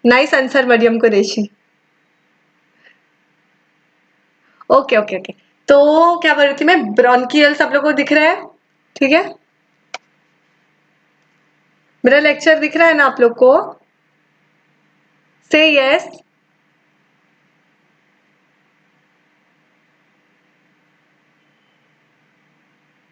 Speaker 2: Nice answer Mariam Qureshi. Okay okay okay, तो क्या बोल रही थी मैं, ब्रोंकियल सब लोगों को दिख रहा है? ठीक है, मेरा लेक्चर दिख रहा है ना आप लोग को? से यस।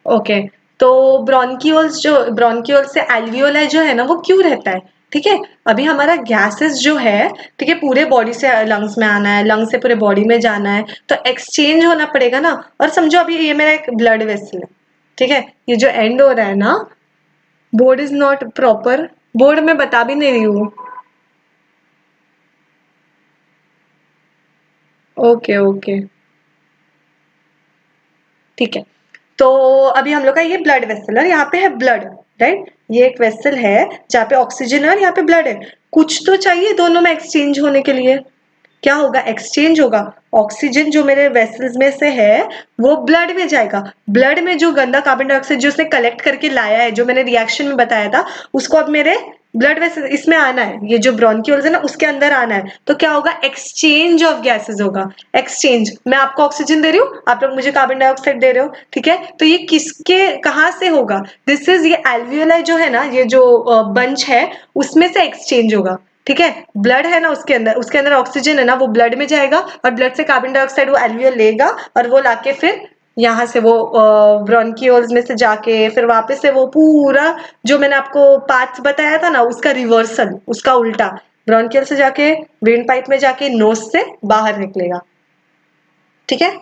Speaker 2: ओके, तो ब्रोंकियोल्स से एल्वियोलाई जो है ना वो क्यों रहता है? ठीक है, अभी हमारा गैसेस जो है, ठीक है, पूरे बॉडी से लंग्स में आना है, लंग्स से पूरे बॉडी में जाना है, तो एक्सचेंज होना पड़ेगा ना। और समझो अभी ये मेरा एक ब्लड वेसल है, ठीक है, ये जो एंड हो रहा है ना, board is not proper, board में बता भी नहीं रही हूँ। ओके ओके, ठीक है, तो अभी हम लोग का ये ब्लड वेसल है, यहाँ पे है ब्लड, राइट? ये एक वेसल है जहाँ पे ऑक्सीजन है और यहाँ पे ब्लड है। कुछ तो चाहिए दोनों में एक्सचेंज होने के लिए। क्या होगा? एक्सचेंज होगा। ऑक्सीजन जो मेरे वेसल्स में से है वो ब्लड में जाएगा। ब्लड में जो गंदा कार्बन डाइऑक्साइड जो उसने कलेक्ट करके लाया है, जो मैंने रिएक्शन में बताया था, उसको अब मेरे ब्लड वेसल इसमें आना है, ये जो ब्रोंकियोल्स है ना उसके अंदर आना है। तो क्या होगा? एक्सचेंज ऑफ गैसेस होगा। एक्सचेंज, मैं आपको ऑक्सीजन दे रही हूँ, आप लोग मुझे कार्बन डाइऑक्साइड दे रहे हो, ठीक है? तो ये किसके कहाँ से होगा? दिस इज, ये एल्वियोलाई जो है ना, ये जो बंच है उसमें से एक्सचेंज होगा, ठीक है? ब्लड है ना उसके अंदर ऑक्सीजन है ना, वो ब्लड में जाएगा और ब्लड से कार्बन डाइऑक्साइड वो एल्वियोल लेगा और वो लाके फिर यहाँ से वो ब्रोंकियोल्स में से जाके फिर वापस से वो पूरा जो मैंने आपको पाथ बताया था ना उसका रिवर्सल, उसका उल्टा, ब्रोंकियल से जाके वेन पाइप में जाके नोज से बाहर निकलेगा, ठीक है?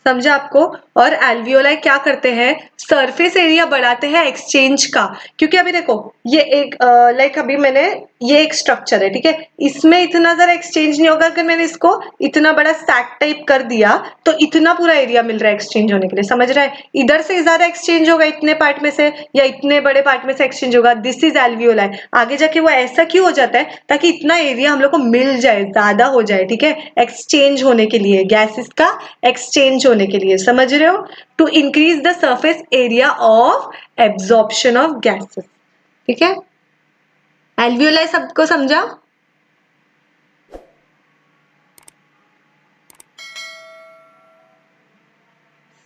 Speaker 2: समझा आपको? और एल्वियोलाई क्या करते हैं? सरफेस एरिया बढ़ाते हैं एक्सचेंज का। क्योंकि अभी देखो ये एक लाइक अभी मैंने ये एक स्ट्रक्चर है, ठीक है, इसमें इतना ज्यादा एक्सचेंज नहीं होगा। अगर मैंने इसको इतना बड़ा सैक टाइप कर दिया तो इतना पूरा एरिया मिल रहा है एक्सचेंज होने के लिए, समझ रहा है? इधर से ज्यादा एक्सचेंज होगा इतने पार्ट में से या इतने बड़े पार्ट में से एक्सचेंज होगा। This is alveoli. आगे जाके वो ऐसा क्यों हो जाता है? ताकि इतना एरिया हम लोग को मिल जाए, ज्यादा हो जाए, ठीक है, एक्सचेंज होने के लिए, गैसेस का एक्सचेंज होने के लिए, समझ रहे हो? To increase the surface area of absorption of gases, ठीक है? एल्वियोलाई सबको समझा?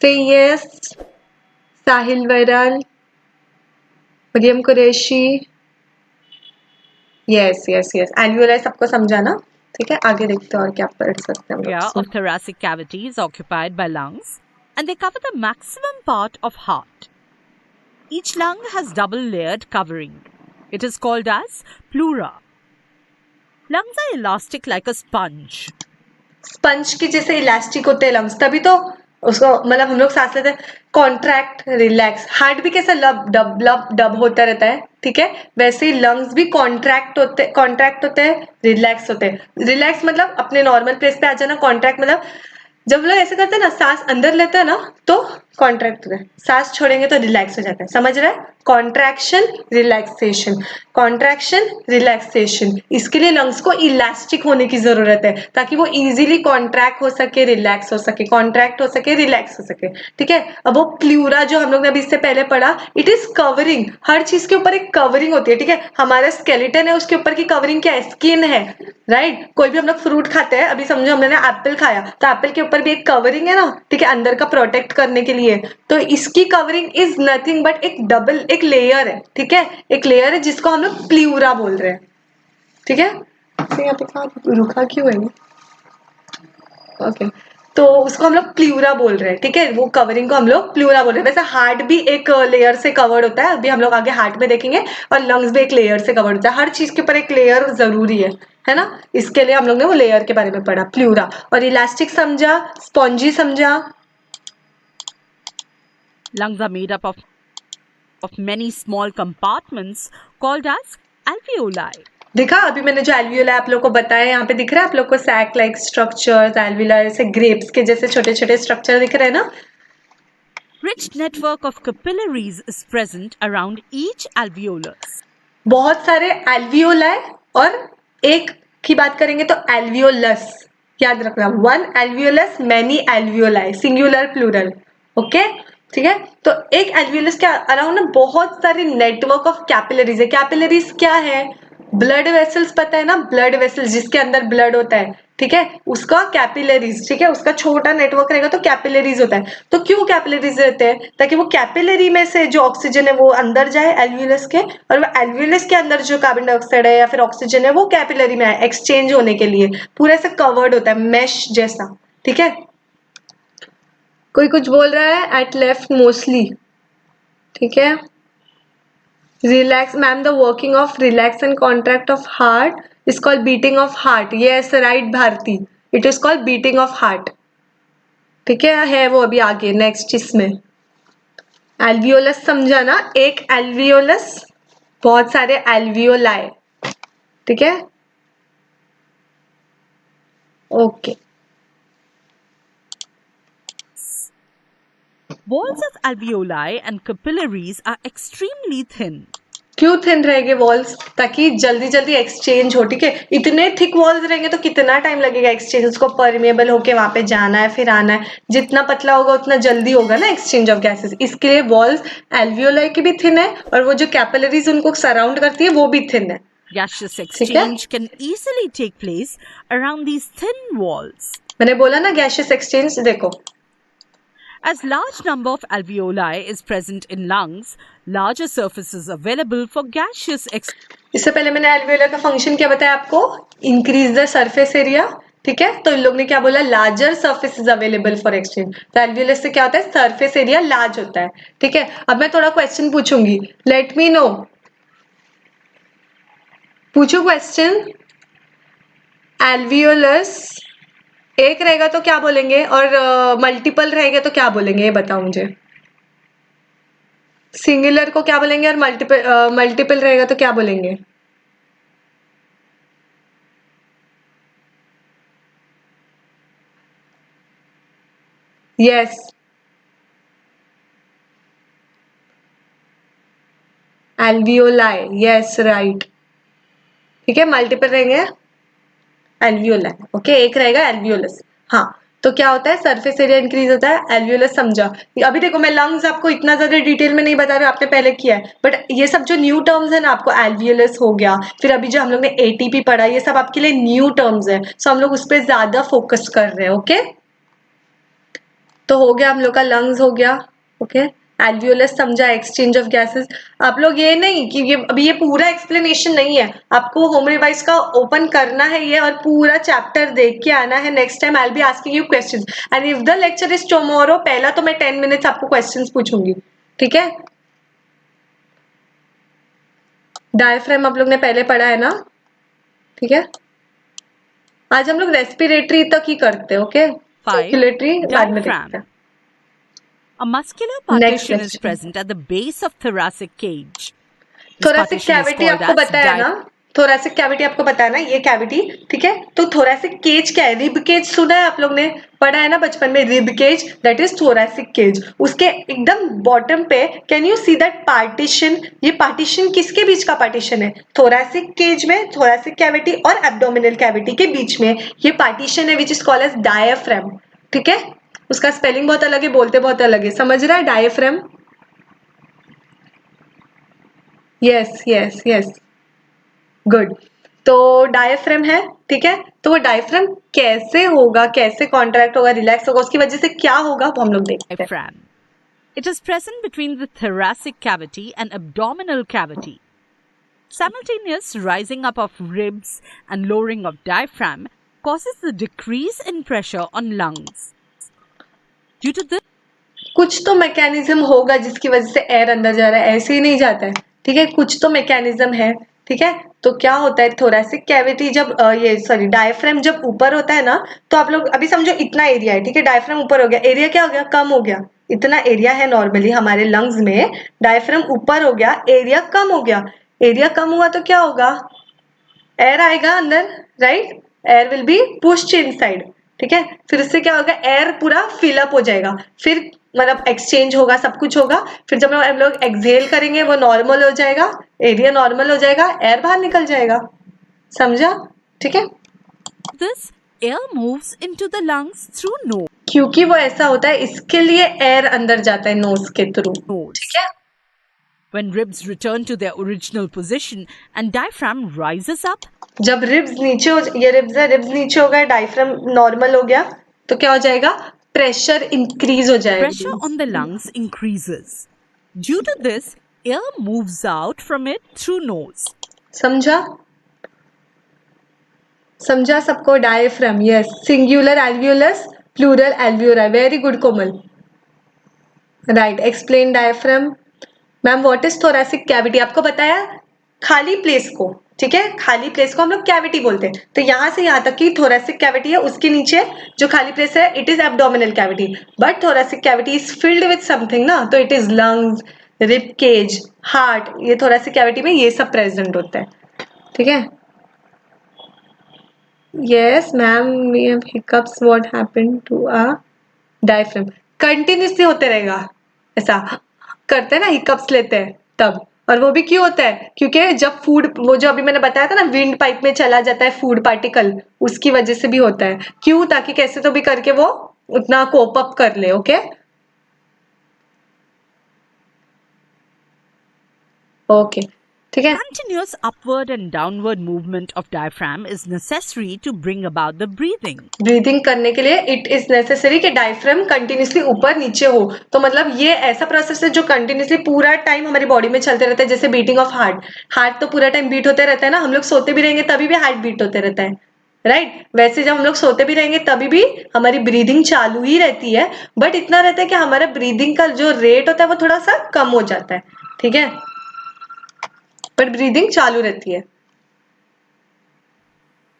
Speaker 2: से yes. Sahil Vairal, Mariam Qureshi, yes yes yes, alveoli सबको समझा ना? ठीक है, आगे देखते हैं और क्या पढ़ सकते हैं हम
Speaker 1: area
Speaker 2: लोग।
Speaker 1: of thoracic cavity is occupied by lungs and they cover the maximum part of heart. Each lung has double layered covering. It is called as pleura. Lungs are elastic like a sponge.
Speaker 2: Sponge की जैसे elastic होते हैं lungs, तभी तो उसको मतलब हम लोग सांस लेते हैं, कॉन्ट्रैक्ट रिलैक्स। हार्ट भी कैसा लब डब होता रहता है, ठीक है, वैसे ही लंग्स भी कॉन्ट्रैक्ट होते हैं, रिलैक्स होते हैं। रिलैक्स मतलब अपने नॉर्मल प्लेस पे आ जाना, कॉन्ट्रैक्ट मतलब जब लोग ऐसे करते हैं ना, सांस अंदर लेते हैं ना तो कॉन्ट्रैक्ट होता है, सांस छोड़ेंगे तो रिलैक्स हो जाता है, समझ रहा है? Contraction relaxation, contraction relaxation. इसके लिए लंग्स को इलास्टिक होने की जरूरत है ताकि वो इजीली कॉन्ट्रैक्ट हो सके, रिलैक्स हो सके, कॉन्ट्रैक्ट हो सके, रिलैक्स हो सके, ठीक है? अब वो प्लूरा जो हम लोग ने अभी इससे पहले पढ़ा, इट इज कवरिंग। हर चीज के ऊपर एक कवरिंग होती है, ठीक है? हमारा स्केलेटन है, उसके ऊपर की कवरिंग क्या है? स्किन है, राइट? कोई भी हम लोग फ्रूट खाते हैं, अभी समझो हमने एप्पल खाया तो एप्पल के ऊपर भी एक कवरिंग है ना, ठीक है, अंदर का प्रोटेक्ट करने के लिए। तो इसकी कवरिंग इज नथिंग बट एक लेयर है, ठीक है, एक लेयर है जिसको हम लोग प्लूरा बोल रहे हैं, ठीक है? तो यहाँ पे कहाँ रुका क्यों है? ओके, तो उसको हम लोग प्लूरा बोल रहे हैं, ठीक है, वो कवरिंग को हम लोग प्लूरा बोल रहे हैं। वैसे हार्ट भी एक लेयर से कवर्ड होता है, अभी हम लोग आगे हार्ट में देखेंगे, और लंग्स भी एक लेयर से कवर्ड होता है। हर चीज के ऊपर एक लेयर जरूरी है ना? इसके लिए हम लोग ने वो लेयर के बारे में पढ़ा, प्लूरा। और इलास्टिक समझा, स्पॉन्जी समझा।
Speaker 1: Lungs are made up of many small compartments called as alveoli.
Speaker 2: देखा अभी मैंने जो एल्वियोलाई आप लोग को बताया, यहाँ पे दिख रहा है आप लोग को सैक लाइक स्ट्रक्चर्स, एल्वियोलाई से ग्रेप्स के जैसे छोटे छोटे स्ट्रक्चर दिख रहे हैं ना?
Speaker 1: Rich network of capillaries is present around each alveolus.
Speaker 2: बहुत सारे एल्वियोलाई और एक की बात करेंगे तो एल्वियोलस, याद रखना, one alveolus many alveoli, singular plural, okay ठीक है। तो एक एल्वियोलस के अराउंड ना बहुत सारे नेटवर्क ऑफ कैपिलरीज है। कैपिलरीज क्या है? ब्लड वेसल्स, पता है ना, ब्लड वेसल्स जिसके अंदर ब्लड होता है, ठीक है, उसका कैपिलरीज, ठीक है, उसका छोटा नेटवर्क रहेगा तो कैपिलरीज होता है। तो क्यों कैपिलरीज रहते हैं? ताकि वो कैपिलरी में से जो ऑक्सीजन है वो अंदर जाए एल्वियोलस के, और वो एल्वियोलस के अंदर जो कार्बन डाइऑक्साइड है या फिर ऑक्सीजन है वो कैपिलरी में आए एक्सचेंज होने के लिए। पूरा ऐसे कवर्ड होता है मैश जैसा, ठीक है। कोई कुछ बोल रहा है एट लेफ्ट मोस्टली, ठीक है। Relax ma'am, the working of relax and contract of heart is called beating of heart. Yes right Bharti, it is called beating of heart, ठीक है वो अभी आगे नेक्स्ट इसमें। एल्वियोलस समझा ना, एक एल्वियोलस, बहुत सारे एल्वियोलाई, ठीक है, okay.
Speaker 1: Walls of alveoli and capillaries are extremely thin.
Speaker 2: क्यों थिन रहेंगे वॉल्स? ताकि जल्दी जल्दी एक्सचेंज हो, ठीक है। इतने थिक वॉल्स रहेंगे तो कितना टाइम लगेगा एक्सचेंज, उसको परमेबल होके वहां पे जाना है फिर आना है। जितना पतला होगा उतना जल्दी होगा ना एक्सचेंज ऑफ गैसेस, इसके लिए वॉल्स एल्वियोलाई की भी थिन है और वो जो कैपिलरीज उनको सराउंड करती है वो भी थिन है।
Speaker 1: Gaseous exchange can easily take place around these thin walls.
Speaker 2: मैंने बोला ना गैसियस एक्सचेंज, देखो
Speaker 1: As large number of alveoli is present in lungs, larger surfaces available for gaseous exchange.
Speaker 2: इससे पहले मैंने एल्वियोलाई का फंक्शन क्या बताया आपको? इंक्रीज द सरफेस एरिया, ठीक है। तो इन लोग ने क्या बोला? Larger surface is available for exchange. तो एल्वियोलस से क्या होता है? सरफेस एरिया लार्ज होता है, ठीक है। अब मैं थोड़ा क्वेश्चन पूछूंगी, लेट मी नो, पूछो क्वेश्चन। एल्वियोलस एक रहेगा तो क्या बोलेंगे और मल्टीपल रहेगा तो क्या बोलेंगे, ये बताओ मुझे। सिंगुलर को क्या बोलेंगे और मल्टीपल रहेगा तो क्या बोलेंगे? यस, एल्वियोलाई, यस राइट, ठीक है। मल्टीपल रहेंगे एल्वियोलाई, ओके, एक रहेगा एल्वियोलस। हाँ, तो क्या होता है? सरफेस एरिया इंक्रीज होता है, एल्वियोलस समझा। अभी देखो मैं लंग्स आपको इतना ज्यादा डिटेल में नहीं बता रही हूँ, आपने पहले किया है, बट ये सब जो न्यू टर्म्स है ना, आपको एल्वियोलस हो गया, फिर अभी जो हम लोग ने एटीपी पढ़ा, ये सब आपके लिए न्यू टर्म्स है, सो हम लोग उस पर ज्यादा फोकस कर रहे हैं, ओके। तो हो गया हम लोग का लंग्स हो गया, ओके। एल्वियोलस समझा, एक्सचेंज ऑफ गैसेस। आप लोग ये नहीं कि ये अभी ये पूरा एक्सप्लेनेशन नहीं है, आपको होम रिवाइज का ओपन करना है ये और पूरा चैप्टर देख के आना है। Next time I will be asking you questions and if the lecture is tomorrow, पहला तो मैं 10 मिनट्स आपको क्वेश्चंस पूछूंगी, ठीक है। डायफ्राम आप लोग ने पहले पढ़ा है ना, ठीक है। आज हम लोग रेस्पिरेटरी तक ही करते हैं, ओके। सर्कुलेटरी बाद में देखते हैं।
Speaker 1: A muscular partition is present at the base of thoracic cage.
Speaker 2: Thoracic cavity आपको बताया ना, थोरैसिक कैविटी आपको बताया ना, ये कैविटी, ठीक है। तो थोरैसिक केज क्या है? रिब केज सुना है आप लोग ने, पढ़ा है ना बचपन में, rib cage, that is thoracic cage. उसके एकदम बॉटम पे can you see that partition? ये पार्टीशन किसके बीच का पार्टीशन है? थोरैसिक केज में, थोरैसिक कैविटी और एब्डोमिनल कैविटी के बीच में ये पार्टीशन है, which is called as diaphragm, ठीक है। उसका स्पेलिंग बहुत अलग है, बोलते बहुत अलग है, समझ रहा है? Diaphragm, yes yes yes, good. तो डायफ्राम है, ठीक है। तो वो डायफ्राम कैसे होगा, कैसे कॉन्ट्रैक्ट होगा, रिलैक्स होगा, उसकी वजह से क्या होगा वो हम लोग देखते हैं।
Speaker 1: Diaphragm. It is present between the thoracic cavity and abdominal cavity. Simultaneous rising up of ribs and lowering of diaphragm causes the decrease in pressure on lungs. Due to this,
Speaker 2: कुछ तो मैकेनिज्म होगा जिसकी वजह से air अंदर जा रहा है, ऐसे ही नहीं जाता है, ठीक है। कुछ तो मैकेनिज्म है, ठीक है। तो क्या होता है? थोरैसिक कैविटी जब डायफ्राम जब ऊपर होता है ना, तो आप लोग अभी समझो इतना एरिया है, ठीक है। डायफ्राम ऊपर हो गया, एरिया क्या हो गया? कम हो गया। इतना एरिया है नॉर्मली हमारे लंग्स में, डायफ्राम ऊपर हो गया, एरिया कम हो गया। एरिया कम हुआ तो क्या होगा? एयर आएगा अंदर, right? Air will be pushed inside, ठीक है। फिर इससे क्या होगा? एयर पूरा फिलअप हो जाएगा, फिर मतलब एक्सचेंज होगा, सब कुछ होगा। फिर जब हम लोग एक्सहेल करेंगे वो नॉर्मल हो जाएगा, एरिया नॉर्मल हो जाएगा, एयर बाहर निकल जाएगा, समझा? ठीक है,
Speaker 1: This air moves into the lungs through nose.
Speaker 2: क्योंकि वो ऐसा होता है इसके लिए एयर अंदर जाता है नोज के थ्रू, ठीक है।
Speaker 1: When ribs return to their original position and diaphragm rises up,
Speaker 2: जब रिब्स नीचे हो, ये रिब्स है, रिब्स नीचे हो गया, डायफ्राम नॉर्मल हो गया, तो क्या हो जाएगा, प्रेशर इंक्रीज हो जाएगा,
Speaker 1: pressure on the lungs increases. Due to this, air moves out from it through nose.
Speaker 2: समझा? समझा सबको? Diaphragm, yes, singular alveolus, plural alveoli, very good Komal, right. Explain diaphragm. Ma'am what is thoracic cavity? आपको बताया खाली place को, ठीक है, खाली प्लेस को हम लोग कैविटी बोलते हैं। तो यहाँ से यहाँ तक की थोरैसिक कैविटी है, उसके नीचे जो खाली प्लेस है it is abdominal cavity, but thoracic cavity is filled with something ना, तो it is lungs, rib cage, heart, ये थोरैसिक कैविटी में ये सब प्रेजेंट होता है, ठीक है। Yes ma'am, we have hiccups, what happened to a diaphragm? Continuously होते रहेगा, ऐसा करते हैं ना, हिकअप्स लेते हैं तब, और वो भी क्यों होता है, क्योंकि जब फूड, वो जो अभी मैंने बताया था ना, विंड पाइप में चला जाता है फूड पार्टिकल, उसकी वजह से भी होता है। क्यों? ताकि कैसे तो भी करके वो उतना कोप अप कर ले, ओके ओके, ठीक है।
Speaker 1: Continuous upward and downward movement of diaphragm is necessary to bring about the breathing.
Speaker 2: Breathing करने के लिए इट इज नेसेसरी कि डायफ्राम कंटिन्यूसली ऊपर नीचे हो, तो मतलब ये ऐसा प्रोसेस है जो कंटिन्यूसली पूरा टाइम हमारी बॉडी में चलते रहता है, जैसे बीटिंग ऑफ हार्ट, हार्ट तो पूरा टाइम बीट होते रहता है ना, हम लोग सोते भी रहेंगे तभी भी हार्ट बीट होते रहता है, राइट। वैसे जब हम लोग सोते भी रहेंगे तभी भी हमारी ब्रीदिंग चालू ही रहती है, बट इतना रहता है कि हमारा ब्रीदिंग का जो रेट होता है वो थोड़ा सा कम हो जाता है, ठीक है, बट ब्रीदिंग चालू रहती है।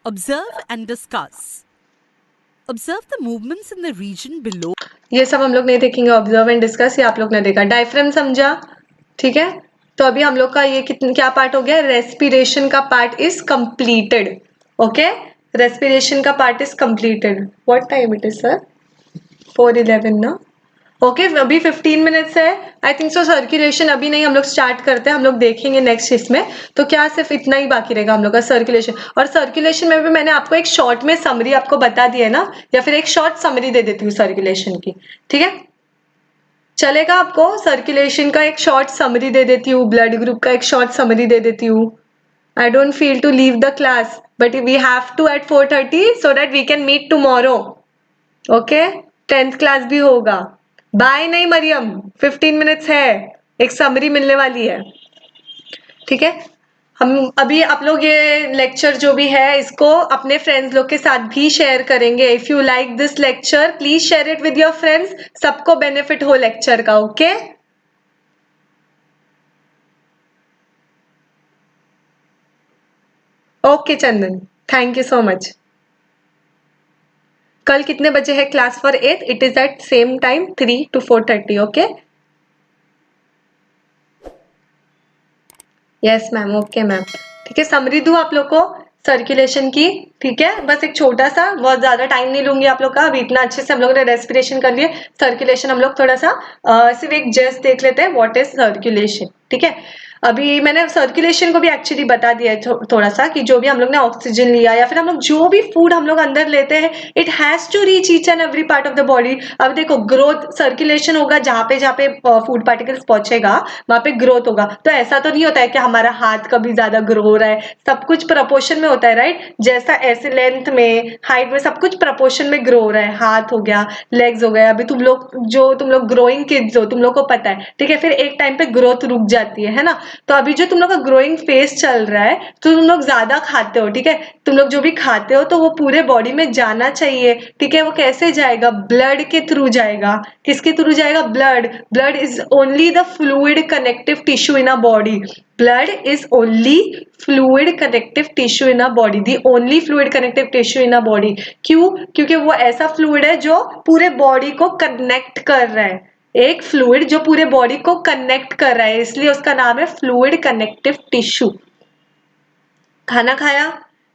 Speaker 1: Observe and discuss. Observe the movements in the region below.
Speaker 2: ये सब हम लोग नहीं देखेंगे, ऑब्जर्व एंड डिस्कस, ये आप लोग ने देखा। डायफ्राम समझा, ठीक है। तो अभी हम लोग का ये क्या पार्ट हो गया, रेस्पिरेशन का part is completed, okay, respiration का part is completed. What time it is sir? 4:11 ना, ओके, अभी 15 मिनट्स है, आई थिंक सो। सर्कुलेशन अभी नहीं, हम लोग स्टार्ट करते हैं, हम लोग देखेंगे नेक्स्ट इसमें, तो क्या सिर्फ इतना ही बाकी रहेगा हम लोग का सर्कुलेशन। और सर्कुलेशन में भी मैंने आपको एक शॉर्ट में समरी आपको बता दी है ना, या फिर एक शॉर्ट समरी दे देती हूँ सर्कुलेशन की, ठीक है, चलेगा आपको? सर्कुलेशन का एक शॉर्ट समरी दे देती हूँ, ब्लड ग्रुप का एक शॉर्ट समरी दे देती हूँ। I don't feel to leave the class, but we have to at 4:30 so that we can meet tomorrow, okay. 10th class भी होगा। बाय नहीं मरियम, 15 मिनट्स है, एक समरी मिलने वाली है, ठीक है। हम अभी आप लोग ये लेक्चर जो भी है इसको अपने फ्रेंड्स लोग के साथ भी शेयर करेंगे। If you like this lecture please share it with your friends, सबको बेनिफिट हो लेक्चर का, okay. Okay Chandan, thank you so much. कल कितने बजे है class for 8th? It is at same time 3 to 4:30, okay. Yes ma'am, okay ma'am, ठीक है। Summary दूं आप लोग को सर्कुलेशन की, ठीक है, बस एक छोटा सा, बहुत ज्यादा टाइम नहीं लूंगी आप लोग का। अभी इतना अच्छे से हम लोग ने रेस्पिरेशन कर लिए, सर्कुलेशन हम लोग थोड़ा सा सिर्फ एक जस्ट देख लेते हैं, व्हाट इज सर्कुलेशन, ठीक है। अभी मैंने सर्कुलेशन को भी एक्चुअली बता दिया है थोड़ा सा, कि जो भी हम लोग ने ऑक्सीजन लिया या फिर हम लोग जो भी फूड हम लोग अंदर लेते हैं, it has to reach each and every part of the body. अब देखो, ग्रोथ सर्कुलेशन होगा, जहाँ पे फूड पार्टिकल्स पहुंचेगा वहां पे ग्रोथ होगा। तो ऐसा तो नहीं होता है कि हमारा हाथ कभी ज्यादा ग्रो हो रहा है, सब कुछ प्रपोर्शन में होता है, राइट। जैसा ऐसे लेंथ में, हाइट में, सब कुछ प्रपोर्शन में ग्रो हो रहा है। हाथ हो गया, लेग्स हो गया। अभी तुम लोग ग्रोइंग किड्स हो, तुम लोग को पता है, ठीक है। फिर एक टाइम पे ग्रोथ रुक जाती है ना। तो अभी जो तुम लोग का ग्रोइंग फेज चल रहा है, तो तुम लोग ज्यादा खाते हो, ठीक है। तुम लोग जो भी खाते हो तो वो पूरे बॉडी में जाना चाहिए, ठीक है। वो कैसे जाएगा? ब्लड के थ्रू जाएगा। किसके थ्रू जाएगा? Blood. Blood is only the fluid connective tissue in a body. Blood is only fluid connective tissue in a body, the only fluid connective tissue in a body. क्यों? क्योंकि वो ऐसा fluid है जो पूरे बॉडी को connect कर रहा है, एक फ्लूइड जो पूरे बॉडी को कनेक्ट कर रहा है, इसलिए उसका नाम है फ्लूइड कनेक्टिव टिश्यू। खाना खाया,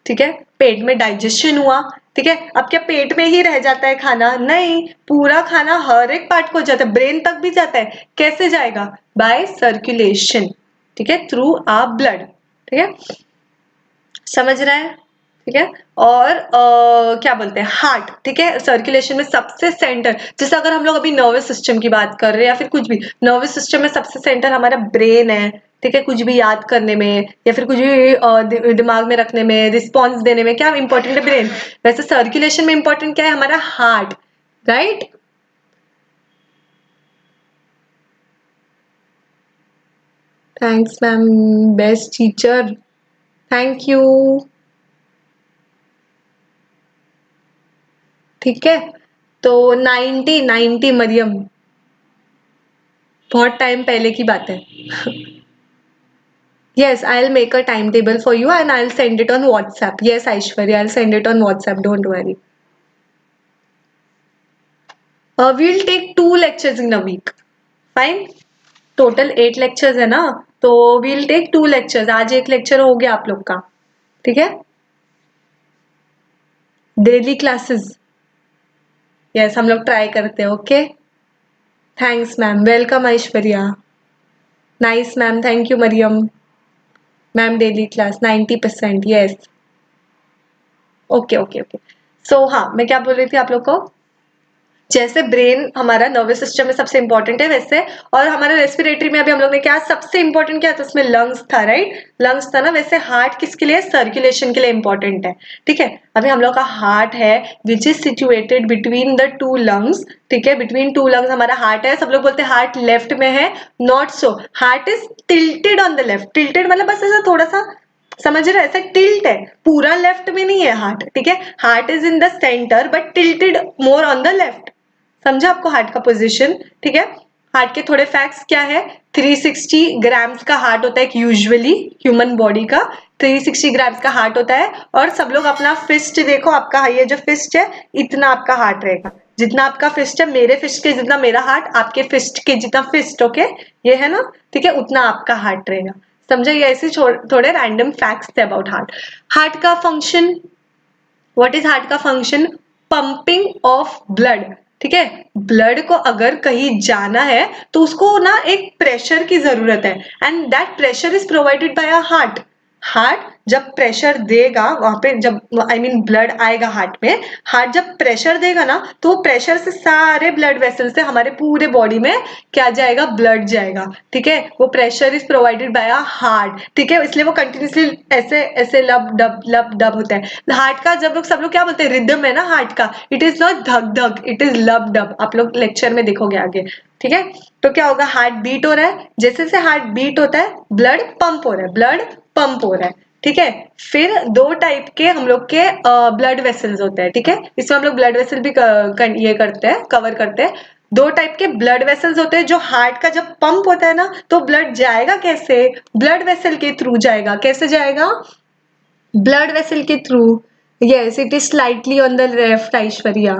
Speaker 2: ठीक है, पेट में डाइजेशन हुआ, ठीक है। अब क्या पेट में ही रह जाता है खाना? नहीं, पूरा खाना हर एक पार्ट को जाता है, ब्रेन तक भी जाता है। कैसे जाएगा? बाय सर्कुलेशन, ठीक है, थ्रू आ ब्लड, ठीक है। समझ रहा है? ठीक है। और क्या बोलते हैं, हार्ट, ठीक है, सर्कुलेशन में सबसे सेंटर, जैसे अगर हम लोग अभी नर्वस सिस्टम की बात कर रहे हैं या फिर कुछ भी, नर्वस सिस्टम में सबसे सेंटर हमारा ब्रेन है, ठीक है, कुछ भी याद करने में या फिर कुछ भी दिमाग में रखने में, रिस्पॉन्स देने में क्या इंपॉर्टेंट है, ब्रेन। वैसे सर्कुलेशन में इंपॉर्टेंट क्या है, हमारा heart, right. Thanks ma'am, best teacher, thank you. ठीक है, तो 90 मरियम, बहुत टाइम पहले की बात है। Yes, I'll make a timetable for you and I'll send it on WhatsApp. Yes, Aishwarya, I'll send it on WhatsApp. Don't worry. We'll take 2 lectures in a week. Fine. Total 8 lectures है ना, तो we'll take 2 lectures. आज एक lecture हो गया आप लोग का, ठीक है। Daily classes. Yes, हम लोग try करते हैं, okay? Thanks, ma'am. Welcome, Aishwarya. Nice, ma'am. Thank you, Mariam. Ma'am daily class 90%, yes, okay okay okay. So हाँ, मैं क्या बोल रही थी आप लोग को, जैसे ब्रेन हमारा नर्वस सिस्टम में सबसे इंपॉर्टेंट है वैसे, और हमारा रेस्पिरेटरी में अभी हम लोग ने क्या सबसे इंपॉर्टेंट क्या था, उसमें लंग्स था, राइट, लंग्स था ना, वैसे हार्ट किसके लिए, सर्कुलेशन के लिए इंपॉर्टेंट है, ठीक है। अभी हम लोग का हार्ट है which is situated between the 2 lungs, ठीक है, बिटवीन 2 लंग्स हमारा हार्ट है। सब लोग बोलते हैं हार्ट लेफ्ट में है, not so, heart is tilted on the left. Tilted मतलब बस ऐसा थोड़ा सा, समझ रहे, ऐसा टिल्ट है, पूरा लेफ्ट में नहीं है हार्ट, ठीक है। Heart is in the centre but tilted more on the left. समझा आपको हार्ट का पोजीशन, ठीक है। हार्ट के थोड़े फैक्ट्स क्या है, 360 ग्राम्स का हार्ट होता है यूजुअली, ह्यूमन बॉडी का 360 ग्राम्स का हार्ट होता है। और सब लोग अपना फिस्ट देखो, आपका ये जो फिस्ट है इतना आपका हार्ट रहेगा, जितना आपका फिस्ट है, मेरे फिस्ट के जितना मेरा हार्ट, आपके फिस्ट के जितना फिस्ट, ओके, ये है ना, ठीक है, उतना आपका हार्ट रहेगा। समझा, ये ऐसे थोड़े रैंडम फैक्ट्स थे अबाउट हार्ट। हार्ट का फंक्शन, व्हाट इज हार्ट का फंक्शन, पंपिंग ऑफ ब्लड, ठीक है। ब्लड को अगर कहीं जाना है तो उसको ना एक प्रेशर की जरूरत है, and that pressure is provided by a heart. Heart जब प्रेशर देगा वहां पे, जब आई मीन ब्लड आएगा हार्ट में, हार्ट जब प्रेशर देगा ना, तो वो प्रेशर से सारे ब्लड वेसल से हमारे पूरे बॉडी में क्या जाएगा, ब्लड जाएगा, ठीक है। वो pressure is provided by a heart, ठीक है, इसलिए वो कंटिन्यूसली ऐसे ऐसे लब डब होता है। हार्ट का जब लोग, सब लोग क्या बोलते हैं, रिदम है ना हार्ट का, इट इज नॉट धक धक, इट इज लब डब। आप लोग लेक्चर में देखोगे आगे, ठीक है। तो क्या होगा, हार्ट बीट हो रहा है, जैसे जैसे हार्ट बीट होता है ब्लड पंप हो रहा है, ब्लड पंप हो रहा है, ठीक है। फिर 2 टाइप के हम लोग के ब्लड वेसल्स होते हैं, ठीक है, इसमें हम लोग ब्लड वेसल भी ये करते हैं, कवर करते हैं। 2 टाइप के ब्लड वेसल्स होते हैं, जो हार्ट का जब पंप होता है ना, तो ब्लड जाएगा कैसे, ब्लड वेसल के थ्रू जाएगा। कैसे जाएगा, ब्लड वेसल के through, yes, it is slightly on the left, Aishwarya,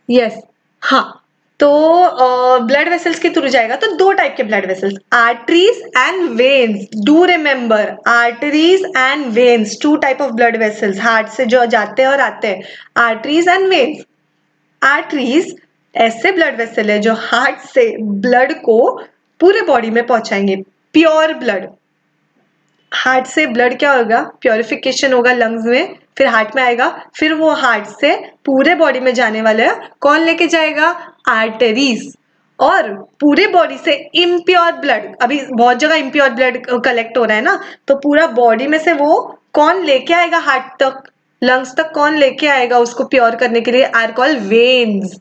Speaker 2: yes, हाँ। तो ब्लड वेसल्स के थ्रू जाएगा, तो 2 टाइप के blood vessels, arteries and veins. Do remember, arteries and veins, 2 type of blood vessels, heart से जो जाते हैं और आते हैं, आर्टरीज एंड वेन्स। आर्टरीज ऐसे ब्लड वेसल है जो हार्ट से ब्लड को पूरे बॉडी में पहुंचाएंगे, प्योर ब्लड। हार्ट से ब्लड क्या होगा, प्योरिफिकेशन होगा लंग्स में, फिर हार्ट में आएगा, फिर वो हार्ट से पूरे बॉडी में जाने वाला है, कौन लेके जाएगा, आर्टरीज। और पूरे बॉडी से इम्प्योर ब्लड, अभी बहुत जगह इम्प्योर ब्लड कलेक्ट हो रहा है ना, तो पूरा बॉडी में से वो कौन लेके आएगा हार्ट तक, लंग्स तक, कौन लेके आएगा उसको प्योर करने के लिए, आर कॉल वेन्स।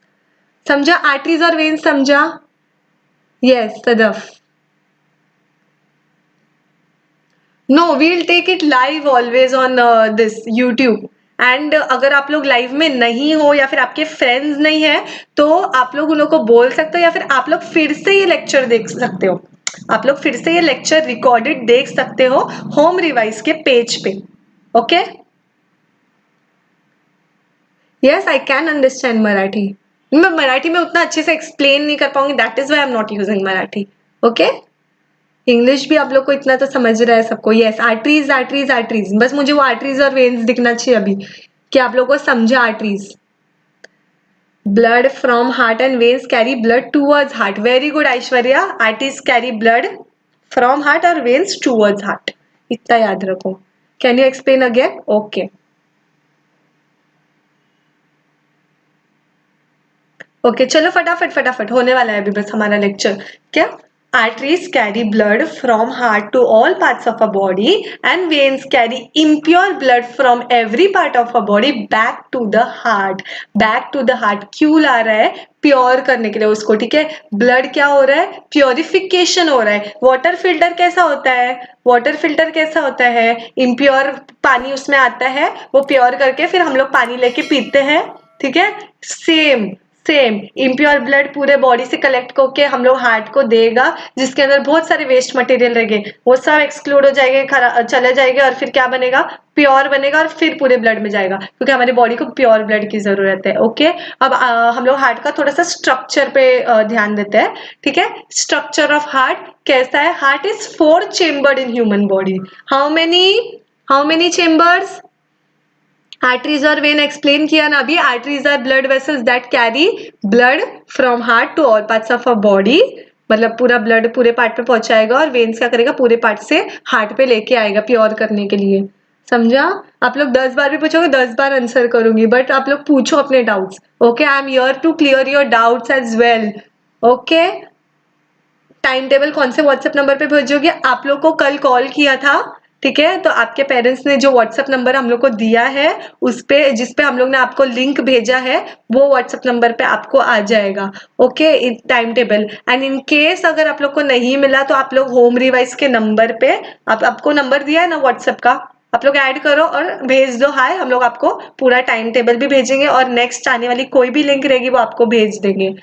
Speaker 2: समझा, आर्टरीज और वेन्स समझा, yes Sadaf. No, we'll take it live always on this YouTube, and अगर आप लोग लाइव में नहीं हो या फिर आपके फ्रेंड्स नहीं है, तो आप लोग उन लोग को बोल सकते हो, या फिर आप लोग फिर से ये लेक्चर देख सकते हो, आप लोग फिर से ये लेक्चर रिकॉर्डेड देख सकते हो होम रिवाइज के पेज पे, okay. Yes, I can understand Marathi, मैं मराठी में उतना अच्छे से एक्सप्लेन नहीं कर पाऊंगी, that is why I am not using Marathi, okay. English भी आप लोग को इतना तो समझ रहा है सबको, यस, आर्टरीज आर्टरीज आर्टरीज, बस मुझे वो आर्टरीज और वेन्स दिखना चाहिए अभी कि आप लोग को समझा। Arteries, blood from heart and veins carry blood towards heart, very good Aishwarya, arteries carry blood from heart और वेन्स टूवर्ड्स हार्ट, इतना याद रखो, can you explain again? Okay okay चलो फटाफट फटाफट होने वाला है अभी बस हमारा लेक्चर. क्या? Arteries carry blood from heart to all parts of our body and veins carry impure blood from every part of our body back to the heart. Back to the heart क्यों ला रहा है? Pure करने के लिए उसको. ठीक है, blood क्या हो रहा है? प्योरिफिकेशन हो रहा है. वाटर फिल्टर कैसा होता है? वाटर फिल्टर कैसा होता है? इम्प्योर पानी उसमें आता है, वो प्योर करके फिर हम लोग पानी लेके पीते हैं. ठीक है, सेम इम्प्योर ब्लड पूरे बॉडी से कलेक्ट होके हम लोग हार्ट को देगा, जिसके अंदर बहुत सारे वेस्ट मटेरियल रहेंगे, वो सब एक्सक्लूड हो जाएंगे, चले जाएंगे और फिर क्या बनेगा? प्योर बनेगा और फिर पूरे ब्लड में जाएगा, क्योंकि हमारी बॉडी को प्योर ब्लड की जरूरत है. ओके, अब हम लोग हार्ट का थोड़ा सा स्ट्रक्चर पे ध्यान देते हैं. ठीक है, स्ट्रक्चर ऑफ हार्ट कैसा है? Heart is 4 chambered in human body. How many chambers? Arteries और वेन एक्सप्लेन किया ना अभी. Arteries are blood vessels that carry blood from heart to all parts of a body. मतलब पूरा ब्लड पूरे part पे पहुंचाएगा, और वेन्स क्या करेगा? पूरे पार्ट से हार्ट पे लेके आएगा प्योर करने के लिए. समझा? आप लोग 10 बार भी पूछोगे 10 बार आंसर करूंगी, बट आप लोग पूछो अपने doubts. Okay, I am here to clear your doubts as well. Okay, time table कौन से व्हाट्सएप नंबर पे भेजोगे? आप लोग को कल कॉल किया था. ठीक है, तो आपके पेरेंट्स ने जो व्हाट्सएप नंबर हम लोग को दिया है, उस पे जिसपे हम लोग ने आपको लिंक भेजा है, वो व्हाट्सएप नंबर पे आपको आ जाएगा. Okay, time table. And in case अगर आप लोग को नहीं मिला तो आप लोग होम रिवाइज के नंबर पे, आपको नंबर दिया है ना व्हाट्सएप का, आप लोग ऐड करो और भेज दो हाय. हम लोग आपको पूरा टाइम टेबल भी भेजेंगे और नेक्स्ट आने वाली कोई भी लिंक रहेगी वो आपको भेज देंगे.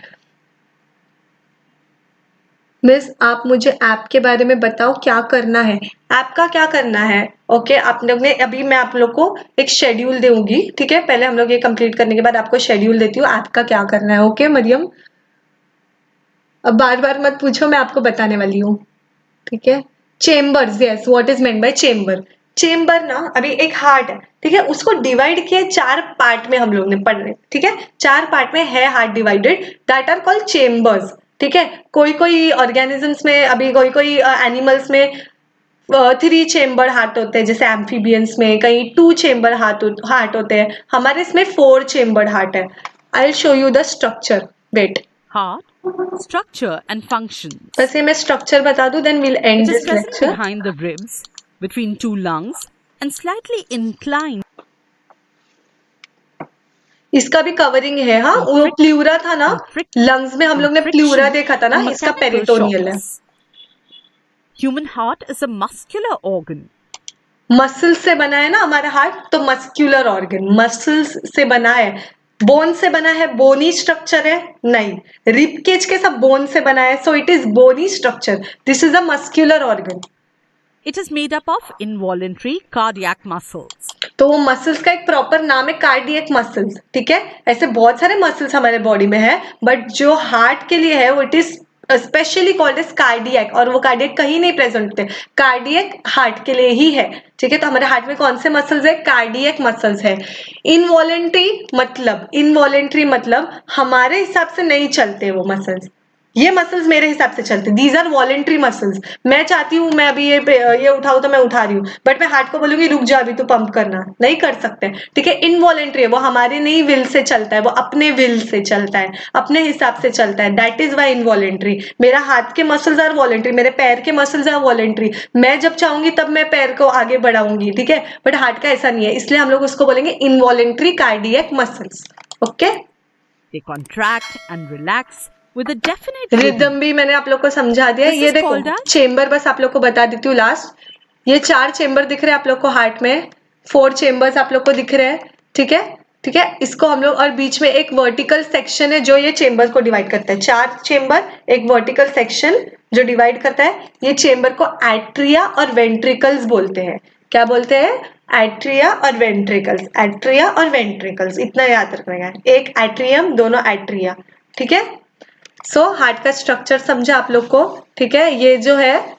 Speaker 2: मिस, आप मुझे ऐप के बारे में बताओ क्या करना है. ऐप का क्या करना है? ओके, आप लोग ने अभी मैं आप लोग को एक शेड्यूल दूंगी. ठीक है, पहले हम लोग ये कंप्लीट करने के बाद आपको शेड्यूल देती हूँ ऐप का क्या करना है. ओके मरियम, अब बार बार मत पूछो, मैं आपको बताने वाली हूँ. ठीक है, chambers. Yes, what is meant by chamber? Chamber ना अभी एक हार्ट है. ठीक है, उसको डिवाइड किए 4 पार्ट में हम लोग ने पढ़ रहे. ठीक है, 4 पार्ट में है heart divided, that are called chambers. ठीक है, कोई ऑर्गेनिजम्स में, अभी कोई एनिमल्स में 3 चेम्बर हार्ट होते हैं, जैसे एम्फीबियंस में कहीं 2 चेम्बर हार्ट होते हैं. हमारे इसमें 4 चेम्बर हार्ट है. I will show you the structure. Wait,
Speaker 1: Heart, structure and function.
Speaker 2: बस ये मैं स्ट्रक्चर बता दूं, then we'll end
Speaker 1: It is
Speaker 2: this
Speaker 1: present
Speaker 2: lecture.
Speaker 1: behind the ribs, between 2 lungs, and slightly inclined.
Speaker 2: इसका भी कवरिंग है. हाँ, वो प्लूरा था ना, लंग्स में हम लोग ने प्लूरा देखा था ना, इसका पेरिटोनियल है.
Speaker 1: Human heart is a muscular organ.
Speaker 2: Muscle से बना है ना हमारा हार्ट, तो मस्क्यूलर ऑर्गन. मसल्स से बना है, बोन से बना है. बोनी स्ट्रक्चर है? नहीं. रिब केज के सब बोन से बना है, so it is bony structure. This is a muscular organ.
Speaker 1: It is made up of involuntary cardiac muscles.
Speaker 2: तो वो मसल्स का एक प्रॉपर नाम है कार्डियक मसल्स. ठीक है, ऐसे बहुत सारे मसल्स हमारे बॉडी में है, बट जो हार्ट के लिए है वो it is specially called as cardiac. और वो कार्डियक कहीं नहीं प्रेजेंट होते, कार्डियक हार्ट के लिए ही है. ठीक है, तो हमारे हार्ट में कौन से मसल्स है? कार्डियक मसल्स है. इनवॉलेंट्री मतलब हमारे हिसाब से नहीं चलते वो मसल्स. ये मसल्स मेरे हिसाब से चलते. These are voluntary muscles. मैं चाहती हूँ मैं अभी ये उठाऊं तो मैं उठा रही हूँ, बट मैं हार्ट को बोलूंगी रुक जा अभी तो पंप करना, नहीं कर सकते. ठीक है, इनवॉलेंट्री है, वो हमारे नहीं विल से चलता है, वो अपने विल से चलता है, अपने हिसाब से चलता है. That is why involuntary. मेरा हाथ के मसल्स आर वॉलेंट्री, मेरे पैर के मसल्स आर वॉलेंट्री. मैं जब चाहूंगी तब मैं पैर को आगे बढ़ाऊंगी. ठीक है, बट हार्ट का ऐसा नहीं है, इसलिए हम लोग उसको बोलेंगे involuntary cardiac muscles. Okay,
Speaker 1: They contract and relax with a definite
Speaker 2: rhythm भी मैंने आप लोग को समझा दिया.
Speaker 1: This
Speaker 2: ये
Speaker 1: is
Speaker 2: देखो
Speaker 1: called as-
Speaker 2: चेम्बर, बस आप लोग को बता देती हूँ लास्ट. ये 4 चेम्बर दिख रहे हैं आप लोग को हार्ट में, 4 चेम्बर्स आप लोग को दिख रहे हैं. ठीक है, ठीक है, इसको हम लोग, और बीच में एक वर्टिकल सेक्शन है जो ये चेम्बर को डिवाइड करता है. 4 चेम्बर, एक वर्टिकल सेक्शन जो डिवाइड करता है. ये चेम्बर को एट्रिया और वेंट्रिकल्स बोलते हैं. क्या बोलते हैं? एट्रिया और वेंट्रिकल्स. एट्रिया और वेंट्रिकल्स, इतना याद रखना है. एक एट्रियम, दोनों एट्रिया. ठीक है, सो हार्ट का स्ट्रक्चर समझा आप लोग को. ठीक है, ये जो है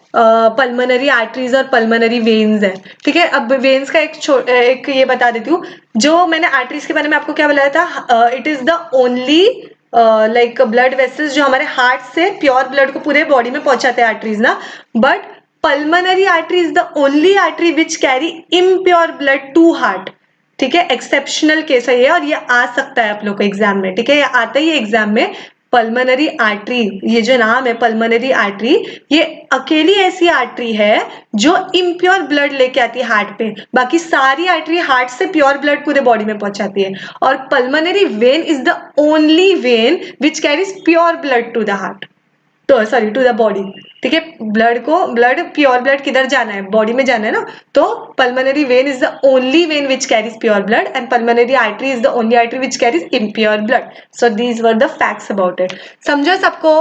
Speaker 2: पल्मोनरी आर्टरीज और पल्मोनरी वेन्स है. ठीक है, अब वेन्स का एक ये बता देती हूँ. जो मैंने आर्टरीज के बारे में आपको क्या बताया था, it is the only like blood vessels जो हमारे हार्ट से प्योर ब्लड को पूरे बॉडी में पहुंचाते हैं, आर्टरीज ना. But pulmonary artery is the only artery which carry impure blood to heart. ठीक है, एक्सेप्शनल केस है ये, और ये आ सकता है आप लोग को एग्जाम में। ठीक है, ये आता ही है एग्जाम में। पल्मोनरी आर्टरी, ये जो नाम है पल्मोनरी आर्टरी, ये अकेली ऐसी आर्टरी है जो इम्प्योर ब्लड लेके आती है हार्ट पे। बाकी सारी आर्टरी हार्ट से प्योर ब्लड पूरे बॉडी में पहुंचाती है, और pulmonary vein is the only vein which carries pure blood to the heart, तो सॉरी टू द बॉडी। ठीक है, ब्लड प्योर ब्लड किधर जाना है, बॉडी में जाना है ना, तो pulmonary vein is the only vein which carries pure blood and pulmonary artery is the only artery which carries impure blood. So these were the facts about it. समझो सबको?